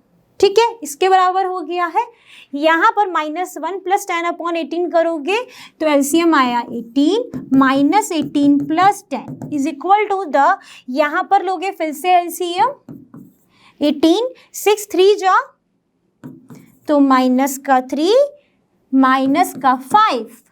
ठीक है, इसके बराबर हो गया है। यहाँ पर -1 प्लस 10/18 करोगे तो एलसीएम आया 18 -18 plus 10 is equal to the, यहाँ पर लोगे फिर से एलसीएम 18, 6 3 जा तो माइनस का 3 माइनस का 5,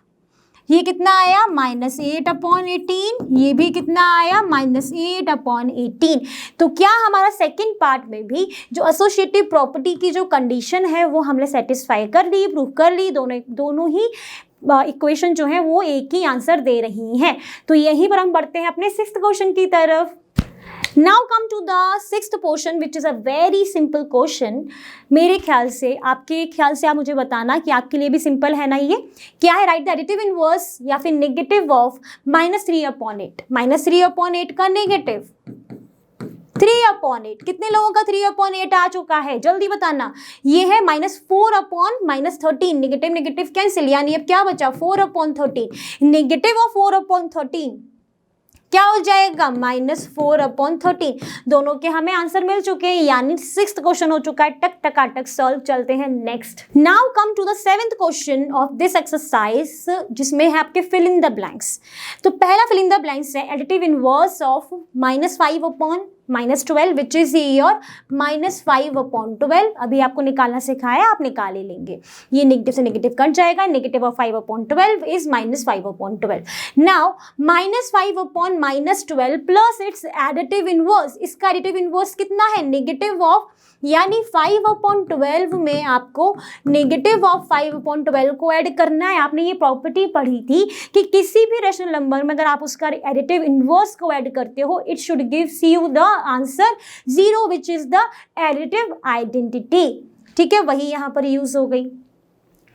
ये कितना आया -8/18, ये भी कितना आया -8/18। तो क्या हमारा सेकंड पार्ट में भी जो एसोसिएटिव प्रॉपर्टी की जो कंडीशन है वो हमने सेटिस्फाई कर ली, प्रूव कर ली, दोनों ही इक्वेशन जो है वो एक ही आंसर दे रही हैं। तो यहीं पर हम बढ़ते हैं अपने 6th क्वेश्चन की तरफ। Now come to the 6th portion which is a very simple question। मेरे ख्याल से, आपके ख्याल से आप मुझे बताना कि आपके लिए भी सिंपल है ना ये। क्या है, राइट द एडिटिव इनवर्स या फिर नेगेटिव ऑफ -3/8। -3/8 का नेगेटिव 3/8, कितने लोगों का 3/8 आ चुका है, जल्दी बताना। ये है -4/-13, नेगेटिव नेगेटिव कैंसिल, यानी अब क्या बचा 4/13। नेगेटिव ऑफ 4/13 क्या हो जाएगा -4/13। दोनों के हमें आंसर मिल चुके हैं, यानी 6th क्वेश्चन हो चुका है टक टकाटक सॉल्व। चलते हैं next. Now come to the 7th question of this exercise, जिसमें है आपके फिल इन द ब्लैंक्स। तो पहला फिल इन द ब्लैंक्स है additive inverse of -5/-12 which is your -5/12। अभी आपको निकालना सिखाया, आप निकाल ही लेंगे। ये नेगेटिव से नेगेटिव कट जाएगा, negative of 5/12 is -5/12। Now -5/-12 plus it's additive inverse, इसका एडिटिव इनवर्स कितना है, नेगेटिव ऑफ, यानी 5/12 में आपको नेगेटिव ऑफ 5/12 को ऐड करना है। आपने ये प्रॉपर्टी पढ़ी थी कि किसी भी रेशनल नंबर में अगर आप उसका एडिटिव इनवर्स को ऐड करते हो, it should gives you the answer 0 which is the additive identity. ठीक है, वही यहाँ पर यूज हो गई।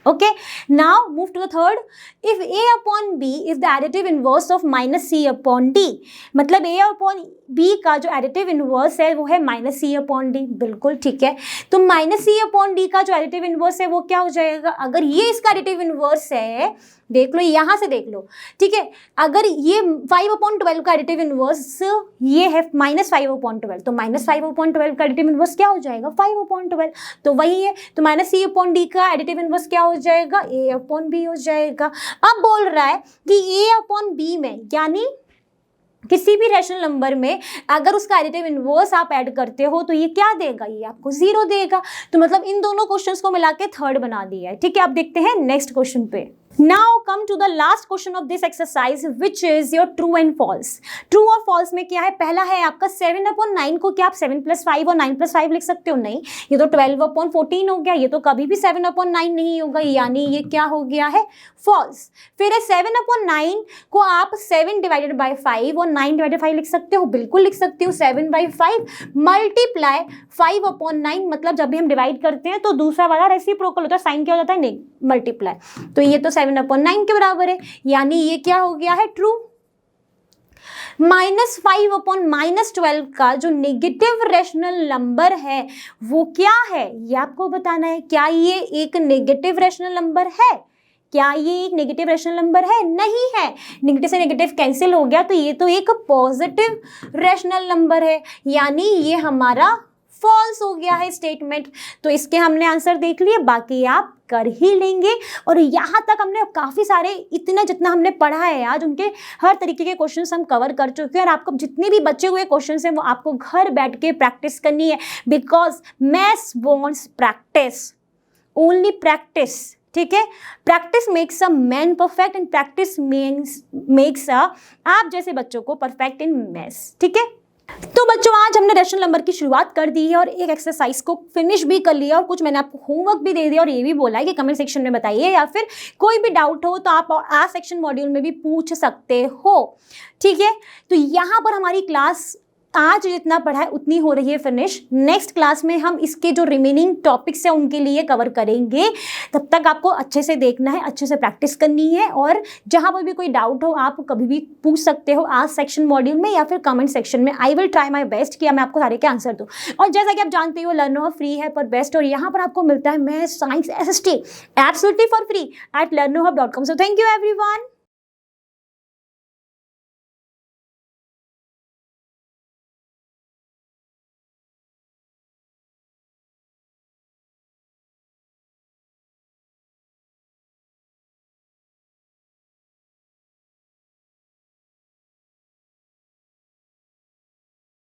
Okay, now move to the third. If A/B is the additive inverse of -C/D, मतलब A/B का जो additive inverse है वो है -C/D। बिल्कुल ठीक है, तो -C/D का जो additive inverse है वो क्या हो जाएगा, अगर ये इसका additive inverse है, देख लो यहाँ से देख लो। ठीक है, अगर ये 5/12 का एडिटिव इनवर्स ये है -5/12, तो -5/12 का एडिटिव इनवर्स क्या हो जाएगा 5/12, तो वही है। तो -C/D का एडिटिव इनवर्स क्या हो जाएगा, A/B हो जाएगा। अब बोल रहा है कि A/B में, यानी किसी भी रेशनल नंबर में अगर उसका एडिटिव इनवर्स आप ऐड करते हो तो ये क्या देगा, ये आपको 0 देगा। तो मतलब इन दोनों क्वेश्चंस को मिला के 3rd बना दिया है। ठीक है, आप देखते हैं नेक्स्ट क्वेश्चन पे। Now come to the last question of this exercise which is your true and false। True और false में क्या है, पहला है आपका 7/9 को क्या आप 7 + 5 और 9 + 5 लिख सकते हो, नहीं, ये तो 12/14 हो गया, ये तो कभी भी 7/9 नहीं होगा, यानी ये क्या हो गया है false। फिर है 7/9 को आप 7 / 5 और 9 / 5 लिख सकते हो, बिल्कुल लिख सकते हो। 7/5 मल्टीप्लाई 5/9, मतलब जब भी हम डिवाइड करते हैं तो दूसरा वाला रेसिप्रोकल होता है, साइन क्या हो जाता है, नहीं, मल्टीप्लाई। तो ये तो 7/9 के बराबर है, यानी ये क्या हो गया है ट्रू। -5/-12 का जो नेगेटिव रेशनल नंबर है वो क्या है, ये आपको बताना है। क्या ये एक नेगेटिव रेशनल नंबर है, क्या ये एक नेगेटिव रेशनल नंबर है, नहीं है, नेगेटिव से नेगेटिव कैंसिल हो गया, तो ये तो एक पॉजिटिव रेशनल नंबर है, यानी ये हमारा फॉल्स हो गया है स्टेटमेंट। तो इसके हमने आंसर देख लिए, बाकी आप कर ही लेंगे। और यहाँ तक हमने काफ़ी सारे, इतना जितना हमने पढ़ा है आज, उनके हर तरीके के क्वेश्चंस हम कवर कर चुके हैं। और आपको जितने भी बचे हुए क्वेश्चंस हैं वो आपको घर बैठ के प्रैक्टिस करनी है, because maths wants practice, only practice. ठीक है, practice makes a man perfect and practice makes आप जैसे बच्चों को परफेक्ट इन मैथ्स। ठीक है, तो बच्चों आज हमने रैशनल नंबर की शुरुआत कर दी है और एक एक्सरसाइज को फिनिश भी कर लिया और कुछ मैंने आपको होमवर्क भी दे दिया और ये भी बोला है कि कमेंट सेक्शन में बताइए, या फिर कोई भी डाउट हो तो आप आज सेक्शन मॉड्यूल में भी पूछ सकते हो। ठीक है, तो यहाँ पर हमारी क्लास आज जितना पढ़ा है उतनी हो रही है फिनिश। नेक्स्ट क्लास में हम इसके जो रिमेनिंग टॉपिक्स हैं उनके लिए कवर करेंगे। तब तक आपको अच्छे से देखना है, अच्छे से प्रैक्टिस करनी है, और जहां पर भी कोई डाउट हो आप कभी भी पूछ सकते हो आज सेक्शन मॉड्यूल में या फिर कमेंट सेक्शन में। I will try my best कि मैं आपको सारे के आंसर दूँ। और जैसा कि आप जानते हो लर्नोहब फ्री है पर बेस्ट, और यहाँ पर आपको मिलता है maths, science, SST absolutely for free at learnohub.com। So thank you everyone.